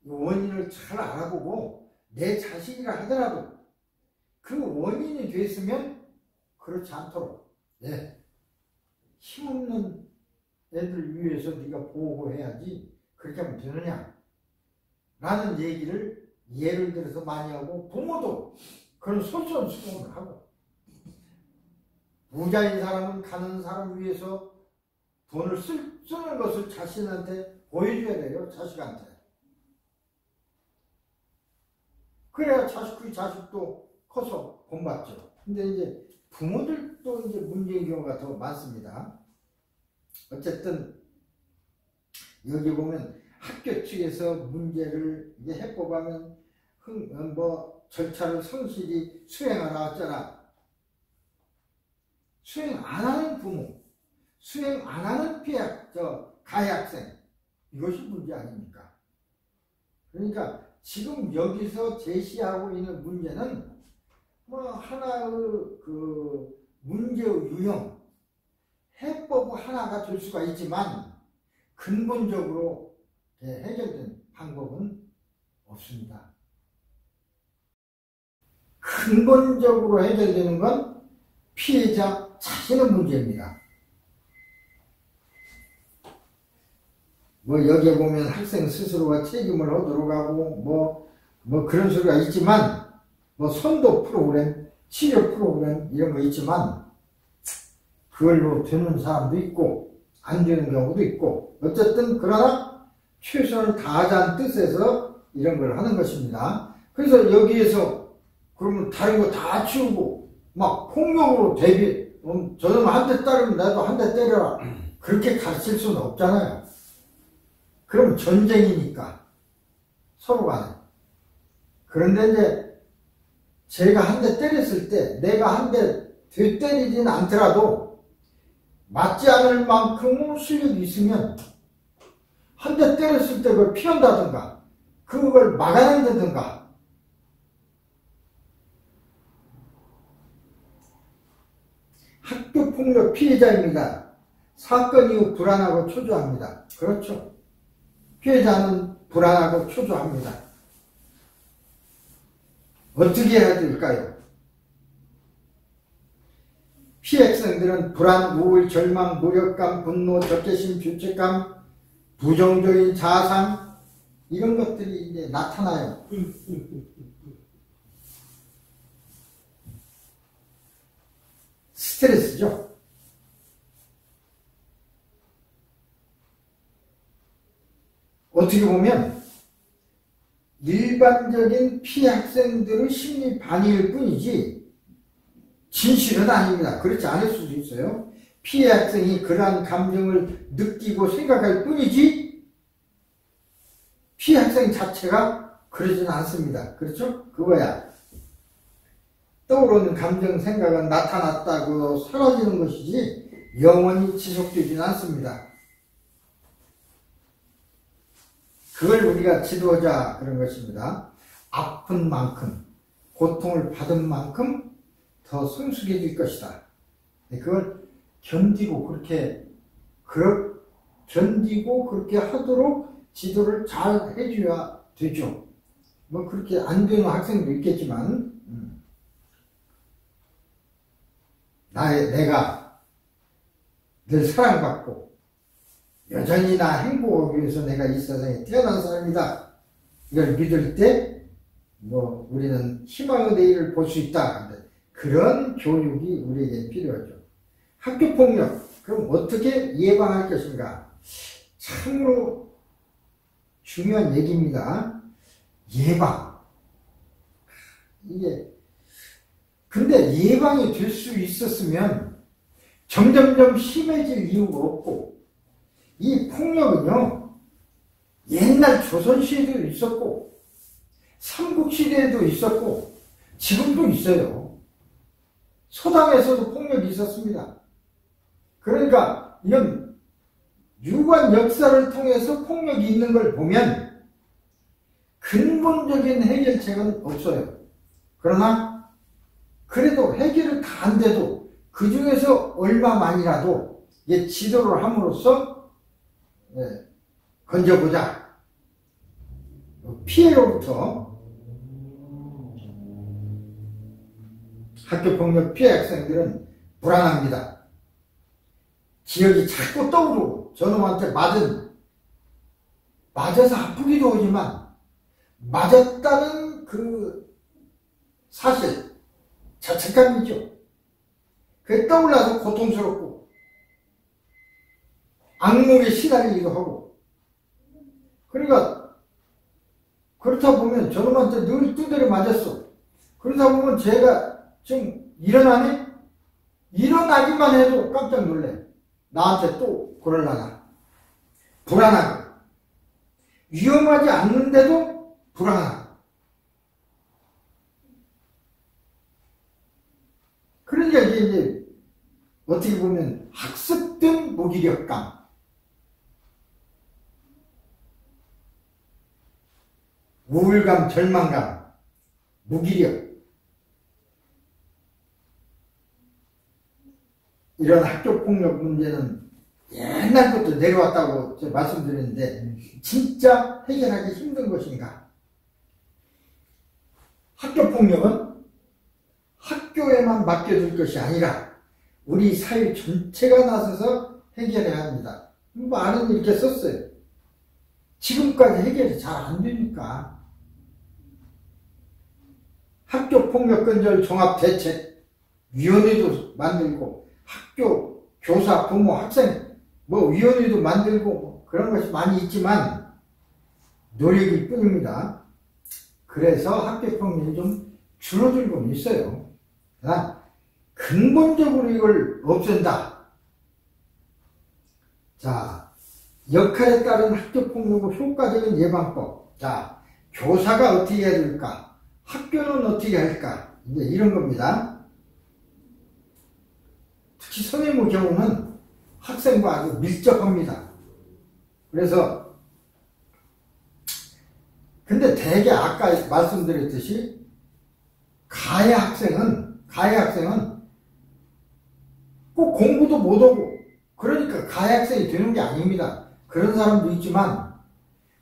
원인을 잘 알아보고 내 자식이라 하더라도 그 원인이 됐으면 그렇지 않도록 힘없는 애들 위해서 네가 보호해야지 그렇게 하면 되느냐 라는 얘기를 예를 들어서 많이 하고 부모도 그런 솔선수범을 하고 부자인 사람은 가는 사람 위해서 돈을 쓰는 것을 자신한테 보여줘야 돼요. 자식한테. 그래야 그 자식도 커서 본받죠. 근데 이제 부모들도 이제 문제인 경우가 더 많습니다. 어쨌든 여기 보면 학교 측에서 문제를 이제 해법하면 뭐 절차를 성실히 수행하라 했잖아. 수행 안 하는 부모, 수행 안 하는 가해 학생 이것이 문제 아닙니까? 그러니까 지금 여기서 제시하고 있는 문제는 뭐 하나의 그 문제의 유형, 해법 하나가 될 수가 있지만 근본적으로 해결된 방법은 없습니다. 근본적으로 해결되는 건 피해자 자신의 문제입니다. 뭐 여기에 보면 학생 스스로가 책임을 하도록 하고 뭐 그런 소리가 있지만 뭐 선도 프로그램, 치료 프로그램 이런 거 있지만 그걸로 되는 사람도 있고 안 되는 경우도 있고 어쨌든 그러나 최선을 다하자는 뜻에서 이런 걸 하는 것입니다. 그래서 여기에서 그러면 다른 거 다 치우고 막 폭력으로 저놈 한 대 때리면 나도 한 대 때려라 그렇게 가르칠 수는 없잖아요. 그럼 전쟁이니까 서로 간에. 그런데 이제 제가 한 대 때렸을 때 내가 한 대 되때리진 않더라도 맞지 않을 만큼의 실력이 있으면 한 대 때렸을 때 그걸 피한다든가 그걸 막아낸다든가 학교폭력 피해자입니다. 사건 이후 불안하고 초조합니다. 그렇죠. 피해자는 불안하고 초조합니다. 어떻게 해야 될까요? 피해 학생들은 불안, 우울, 절망, 무력감, 분노, 적개심, 죄책감, 부정적인 자상 이런 것들이 이제 나타나요. 스트레스죠. 어떻게 보면 일반적인 피해 학생들의 심리 반응일 뿐이지 진실은 아닙니다. 그렇지 않을 수도 있어요. 피해 학생이 그러한 감정을 느끼고 생각할 뿐이지 피해 학생 자체가 그러지는 않습니다. 그렇죠? 그거야. 떠오르는 감정, 생각은 나타났다고 사라지는 것이지 영원히 지속되지는 않습니다. 그걸 우리가 지도하자 그런 것입니다. 아픈 만큼, 고통을 받은 만큼 더 성숙해질 것이다. 그걸 견디고 그렇게 하도록 지도를 잘 해줘야 되죠. 뭐 그렇게 안 되는 학생도 있겠지만 내가 늘 사랑받고 여전히 나 행복하기 위해서 내가 이 세상에 태어난 사람이다. 이걸 믿을 때 뭐 우리는 희망의 내일을 볼 수 있다. 그런 교육이 우리에게 필요하죠. 학교폭력 그럼 어떻게 예방할 것인가? 참으로 중요한 얘기입니다. 예방. 이게 근데 예방이 될 수 있었으면 점점점 심해질 이유가 없고 이 폭력은요 옛날 조선시대에도 있었고 삼국시대에도 있었고 지금도 있어요. 서당에서도 폭력이 있었습니다. 그러니까 이건 유관 역사를 통해서 폭력이 있는 걸 보면 근본적인 해결책은 없어요. 그러나 그래도 해결을 다 안 돼도 그 중에서 얼마만이라도 지도를 함으로써 건져보자. 피해로부터 학교폭력 피해 학생들은 불안합니다. 기억이 자꾸 떠오르고 저놈한테 맞아서 아프기도 하지만 맞았다는 그 사실 자책감이죠. 그게 떠올라서 고통스럽고 악몽에 시달리기도 하고, 그러니까 그렇다 보면 저놈한테 늘 두드려 맞았어. 그러다 보면 제가 좀 일어나니? 일어나기만 해도 깜짝 놀래. 나한테 또 그러려나. 불안하고 위험하지 않는데도 불안하고. 그러니까 이제 어떻게 보면 학습된 무기력감, 우울감, 절망감, 무기력, 이런 학교폭력 문제는 옛날부터 내려왔다고 제가 말씀드렸는데 진짜 해결하기 힘든 것인가? 학교폭력은 학교에만 맡겨둘 것이 아니라 우리 사회 전체가 나서서 해결해야 합니다. 말은 이렇게 썼어요. 지금까지 해결이 잘 안 되니까. 학교폭력근절 종합대책위원회도 만들고 학교, 교사, 부모, 학생 위원회도 만들고 그런 것이 많이 있지만 노력일 뿐입니다. 그래서 학교폭력이 좀 줄어들고 있어요. 그러나 근본적으로 이걸 없앤다. 자, 역할에 따른 학교폭력의 효과적인 예방법. 자, 교사가 어떻게 해야 될까? 학교는 어떻게 할까? 이제 이런 겁니다. 특히 선생님의 경우는 학생과 아주 밀접합니다. 그래서 근데 대개 아까 말씀드렸듯이 가해 학생은 꼭 공부도 못하고 그러니까 가해 학생이 되는 게 아닙니다. 그런 사람도 있지만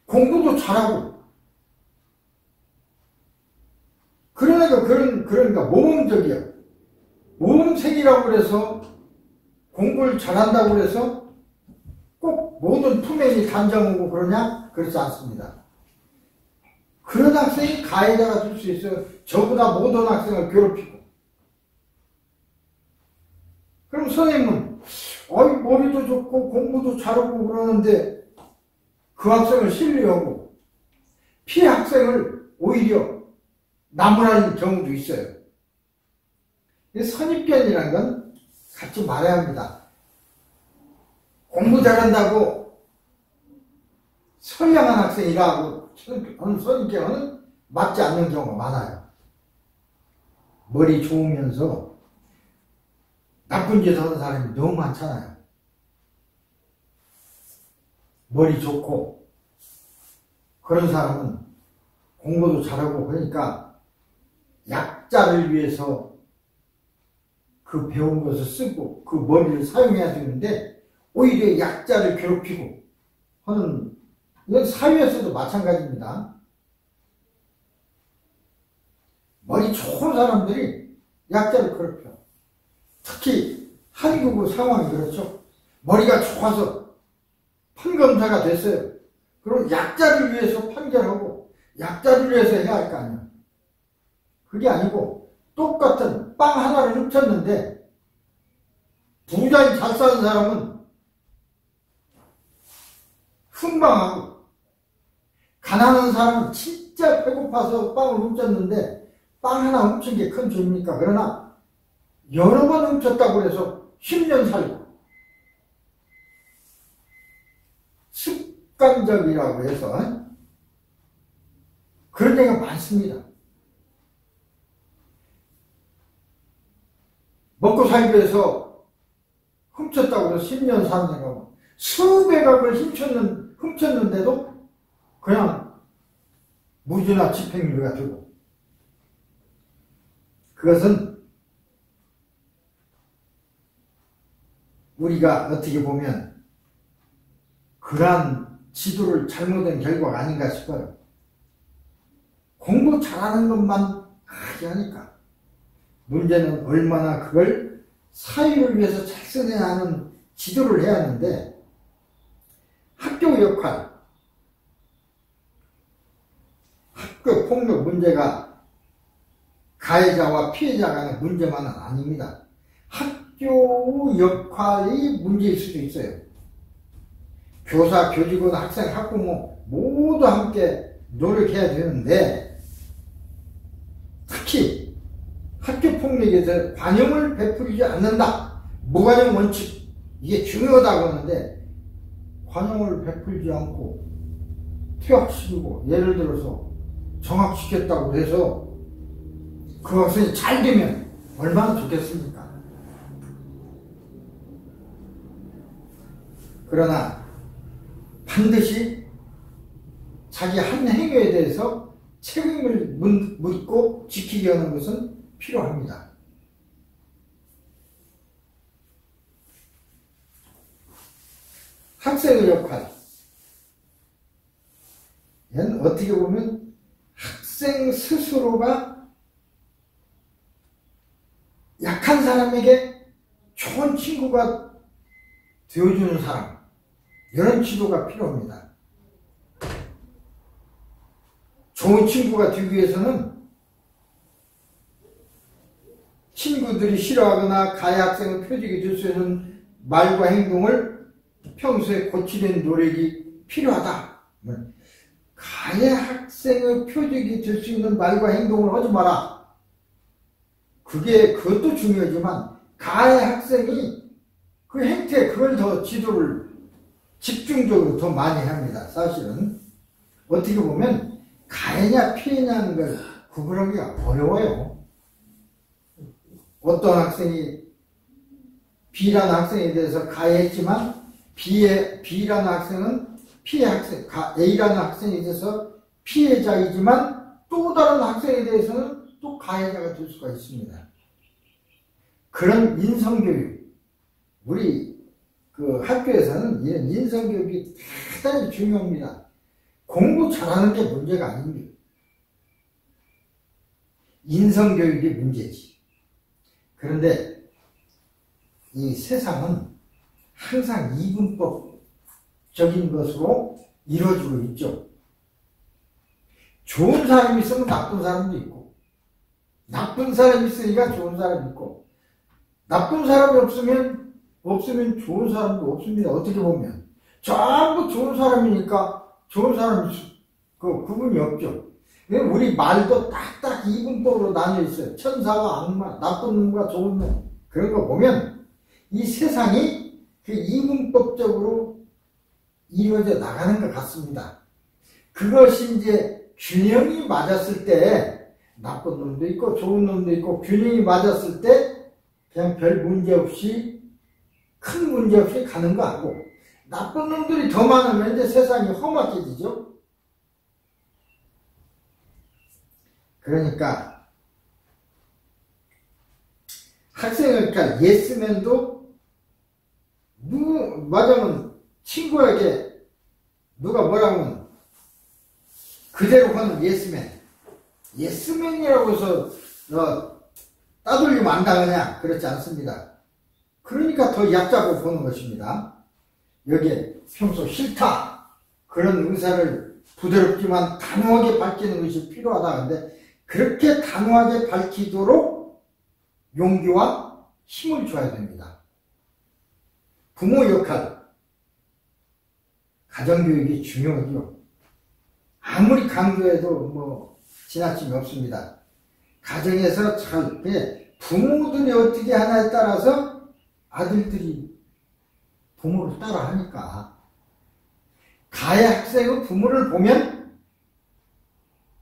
공부도 잘하고 그러니까 모범적이야. 모범생이라고 그래서 공부를 잘한다고 그래서 꼭 모든 품행이 단정하고 그러냐? 그렇지 않습니다. 그런 학생이 가해자가 될 수 있어요. 저보다 모든 학생을 괴롭히고. 그럼 선생님은 머리도 좋고 공부도 잘하고 그러는데 그 학생을 신뢰하고 피해 학생을 오히려 나무라는 경우도 있어요. 선입견이라는 건 갖지 말아야 합니다. 공부 잘한다고 선량한 학생이라고 선입견은 맞지 않는 경우가 많아요. 머리 좋으면서 나쁜 짓 하는 사람이 너무 많잖아요. 머리 좋고 그런 사람은 공부도 잘하고 그러니까 약자를 위해서 그 배운 것을 쓰고 그 머리를 사용해야 되는데 오히려 약자를 괴롭히고 하는, 이건 사회에서도 마찬가지입니다. 머리 좋은 사람들이 약자를 괴롭혀. 특히 한국의 상황이 그렇죠. 머리가 좋아서 판검사가 됐어요. 그럼 약자를 위해서 판결하고 약자를 위해서 해야 할 거 아니에요. 그게 아니고 똑같은 빵 하나를 훔쳤는데 부자인 잘 사는 사람은 흥망하고 가난한 사람은 진짜 배고파서 빵을 훔쳤는데 빵 하나 훔친 게 큰 죄입니까? 그러나 여러 번 훔쳤다고 해서 10년 살고 습관적이라고 해서 그런 데가 많습니다. 먹고 살기 위해서 훔쳤다고 해서 10년 사는 데가 수백억을 훔쳤는데도 그냥 무죄나 집행유예가 되고, 그것은 우리가 어떻게 보면 그러한 지도를 잘못한 결과가 아닌가 싶어요. 공부 잘하는 것만 하게 하니까. 문제는 얼마나 그걸 사회를 위해서 잘 써내야 하는 지도를 해야 하는데, 학교 역할, 학교 폭력 문제가 가해자와 피해자 간의 문제만은 아닙니다. 학교 역할이 문제일 수도 있어요. 교사, 교직원, 학생, 학부모 모두 함께 노력해야 되는데, 특히 학교 폭력에 대해서 관용을 베풀지 않는다. 무관용 원칙, 이게 중요하다고 하는데 관용을 베풀지 않고 퇴학시키고, 예를 들어서 정학시켰다고 해서 그 학생이 잘 되면 얼마나 좋겠습니까? 그러나 반드시 자기 한 행위에 대해서 책임을 묻고 지키게 하는 것은 필요합니다. 학생의 역할, 얘는 어떻게 보면 학생 스스로가 약한 사람에게 좋은 친구가 되어주는 사람, 이런 지도가 필요합니다. 좋은 친구가 되기 위해서는 친구들이 싫어하거나 가해 학생을 표적이 될 수 있는 말과 행동을 평소에 고치려는 노력이 필요하다. 가해 학생의 표적이 될 수 있는 말과 행동을 하지 마라. 그것도 중요하지만 가해 학생이 그 행태, 그걸 더 지도를 집중적으로 더 많이 합니다. 사실은 어떻게 보면 가해냐 피해냐는 걸 구분하기가 어려워요. 어떤 학생이 B라는 학생에 대해서 가해했지만 B라는 학생은 피해 학생, A라는 학생에 대해서 피해자이지만 또 다른 학생에 대해서는 또 가해자가 될 수가 있습니다. 그런 인성교육, 우리 그 학교에서는 이런 인성교육이 대단히 중요합니다. 공부 잘하는 게 문제가 아닙니다. 인성교육이 문제지. 그런데 이 세상은 항상 이분법적인 것으로 이루어지고 있죠. 좋은 사람이 있으면 나쁜 사람도 있고, 나쁜 사람이 있으니까 좋은 사람이 있고, 나쁜 사람이 없으면 좋은 사람도 없습니다. 어떻게 보면 전부 좋은 사람이니까 좋은 사람이 그 구분이 없죠. 우리 말도 딱딱 이분법으로 나뉘어 있어요. 천사와 악마, 나쁜 놈과 좋은 놈. 그런 거 보면 이 세상이 그 이분법적으로 이루어져 나가는 것 같습니다. 그것이 이제 균형이 맞았을 때, 나쁜 놈도 있고 좋은 놈도 있고, 균형이 맞았을 때 그냥 별 문제 없이, 큰 문제 없이 가는 거 하고, 나쁜 놈들이 더 많으면 이제 세상이 험악해지죠. 그러니까 학생을, 그러니까 예스맨도 맞으면 친구에게 누가 뭐라고 하면 그대로 하는 예스맨. 예스맨이라고 해서 따돌리면 안 당하냐? 그렇지 않습니다. 그러니까 더 얕잡고 보는 것입니다. 여기에 평소 싫다, 그런 의사를 부드럽지만 단호하게 밝히는 것이 필요하다는데, 그렇게 단호하게 밝히도록 용기와 힘을 줘야 됩니다. 부모 역할, 가정교육이 중요하죠. 아무리 강조해도 지나침이 없습니다. 가정에서 잘, 부모들이 어떻게 하냐에 따라서 아들들이 부모를 따라 하니까, 가해 학생의 부모를 보면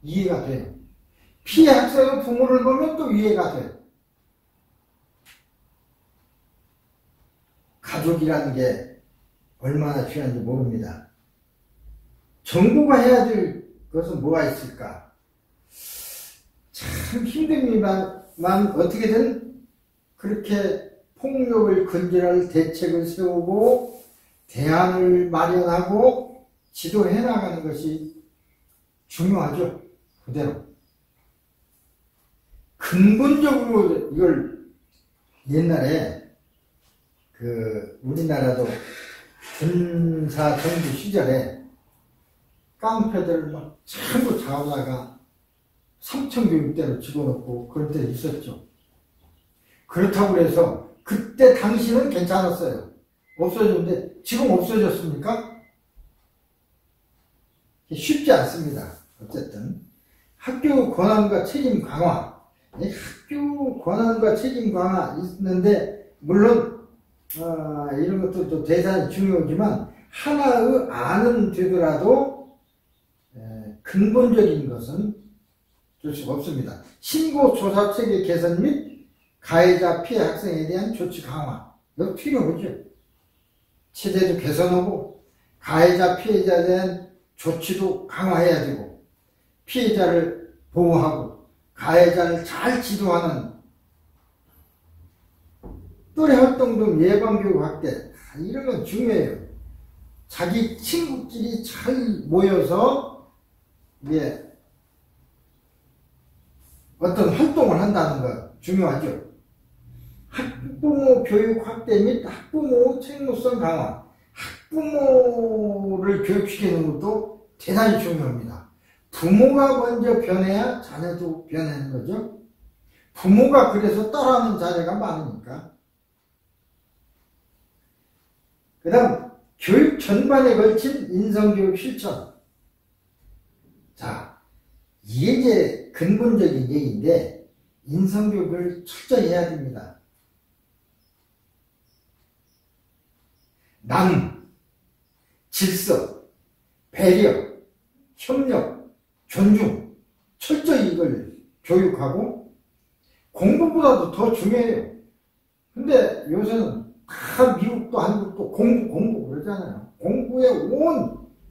이해가 돼요. 피해 학생은 부모를 보면 또 이해가 돼요. 가족이라는 게 얼마나 중요한지 모릅니다. 정부가 해야 될 것은 뭐가 있을까? 참 힘듭니다만 어떻게든 그렇게 폭력을 근절할 대책을 세우고 대안을 마련하고 지도해 나가는 것이 중요하죠. 그대로. 근본적으로 이걸 옛날에 우리나라도 군사 정부 시절에 깡패들을 막 전부 잡아다가 삼천교육대로 집어넣고 그런 때 있었죠. 그렇다고 해서 그때 당시는 괜찮았어요. 없어졌는데 지금 없어졌습니까? 쉽지 않습니다. 어쨌든 학교 권한과 책임 강화, 학교 권한과 책임 강화 있는데 물론 이런 것도 또 대단히 중요하지만 하나의 안은 되더라도 근본적인 것은 줄 수가 없습니다. 신고 조사 체계 개선 및 가해자 피해 학생에 대한 조치 강화 이거 필요하죠. 체제도 개선하고 가해자 피해자에 대한 조치도 강화해야 되고 피해자를 보호하고 가해자를 잘 지도하는 또래 활동 등 예방교육 확대 이런 건 중요해요. 자기 친구끼리 잘 모여서 어떤 활동을 한다는 거 중요하죠. 학부모 교육 확대 및 학부모 책무성 강화 학부모를 교육시키는 것도 대단히 중요합니다. 부모가 먼저 변해야 자녀도 변하는 거죠. 부모가 그래서 따라하는 자녀가 많으니까. 그 다음 교육 전반에 걸친 인성교육 실천. 자, 이게 이제 근본적인 얘기인데 인성교육을 철저히 해야 됩니다. 남, 질서, 배려, 협력, 존중 철저히 이걸 교육하고 공부보다도 더 중요해요. 근데 요새는 다 미국도 한국도 공부 그러잖아요. 공부에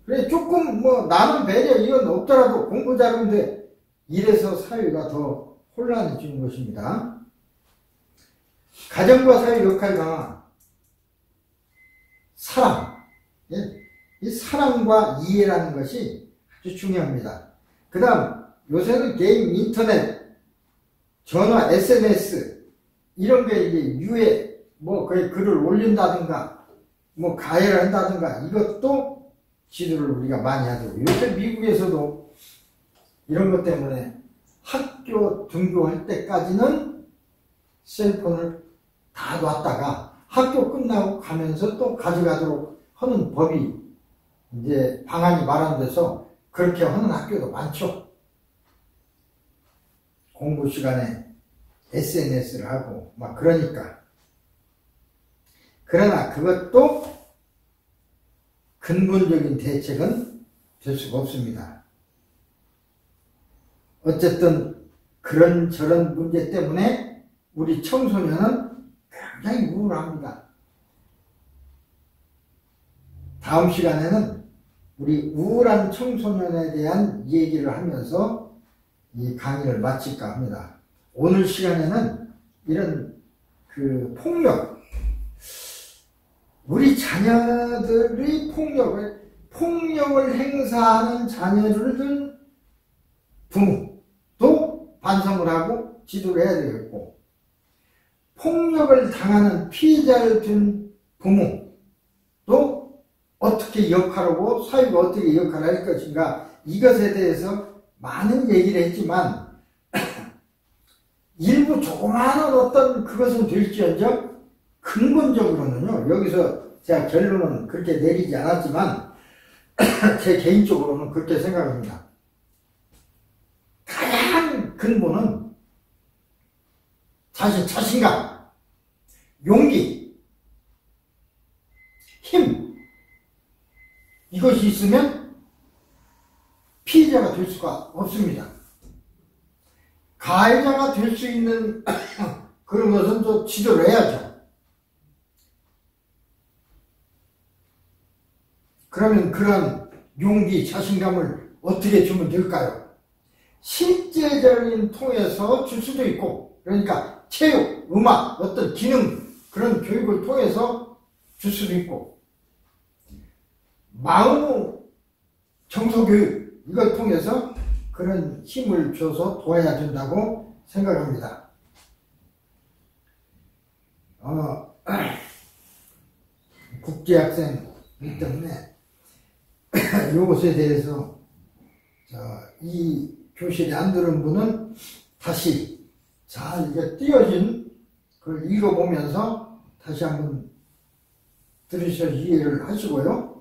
그래 조금 나는 배려 이건 없더라도 공부 잘하면 돼. 이래서 사회가 더 혼란해지는 것입니다. 가정과 사회 역할 강화. 사랑. 이 사랑과 이해라는 것이 아주 중요합니다. 그 다음 요새는 게임, 인터넷, 전화, SNS 이런 게 이제 유해 거의 글을 올린다든가 가해를 한다든가 이것도 지도를 우리가 많이 하죠. 요새 미국에서도 이런 것 때문에 학교 등교할 때까지는 셀폰을 다 놨다가 학교 끝나고 가면서 또 가져가도록 하는 법이 이제 방안이 마련돼서 그렇게 하는 학교도 많죠. 공부 시간에 SNS를 하고 그러니까. 그러나 그것도 근본적인 대책은 될 수가 없습니다. 어쨌든 그런저런 문제 때문에 우리 청소년은 굉장히 우울합니다. 다음 시간에는 우리 우울한 청소년에 대한 얘기를 하면서 이 강의를 마칠까 합니다. 오늘 시간에는 이런 폭력, 우리 자녀들이 폭력을 행사하는 자녀를 둔 부모도 반성을 하고 지도를 해야 되겠고, 폭력을 당하는 피해자를 둔 부모도 어떻게 역할하고 사회가 어떻게 역할을 할 것인가, 이것에 대해서 많은 얘기를 했지만 일부 조그마한 어떤 그것은 될지언정 근본적으로는요, 여기서 제가 결론은 그렇게 내리지 않았지만 제 개인적으로는 그렇게 생각합니다. 가장 근본은 자신감, 용기, 힘, 이것이 있으면 피해자가 될 수가 없습니다. 가해자가 될 수 있는 그런 것은 또 지도를 해야죠. 그러면 그런 용기, 자신감을 어떻게 주면 될까요? 실제적인 통해서 줄 수도 있고, 그러니까 체육, 음악, 어떤 기능, 그런 교육을 통해서 줄 수도 있고, 마음 정서교육, 이걸 통해서 그런 힘을 줘서 도와야 된다고 생각합니다. 국제학생이기 때문에 이것에 대해서 이 교실에 안 들은 분은 다시 잘 이게 띄어진 그걸 읽어보면서 다시 한번 들으셔서 이해를 하시고요.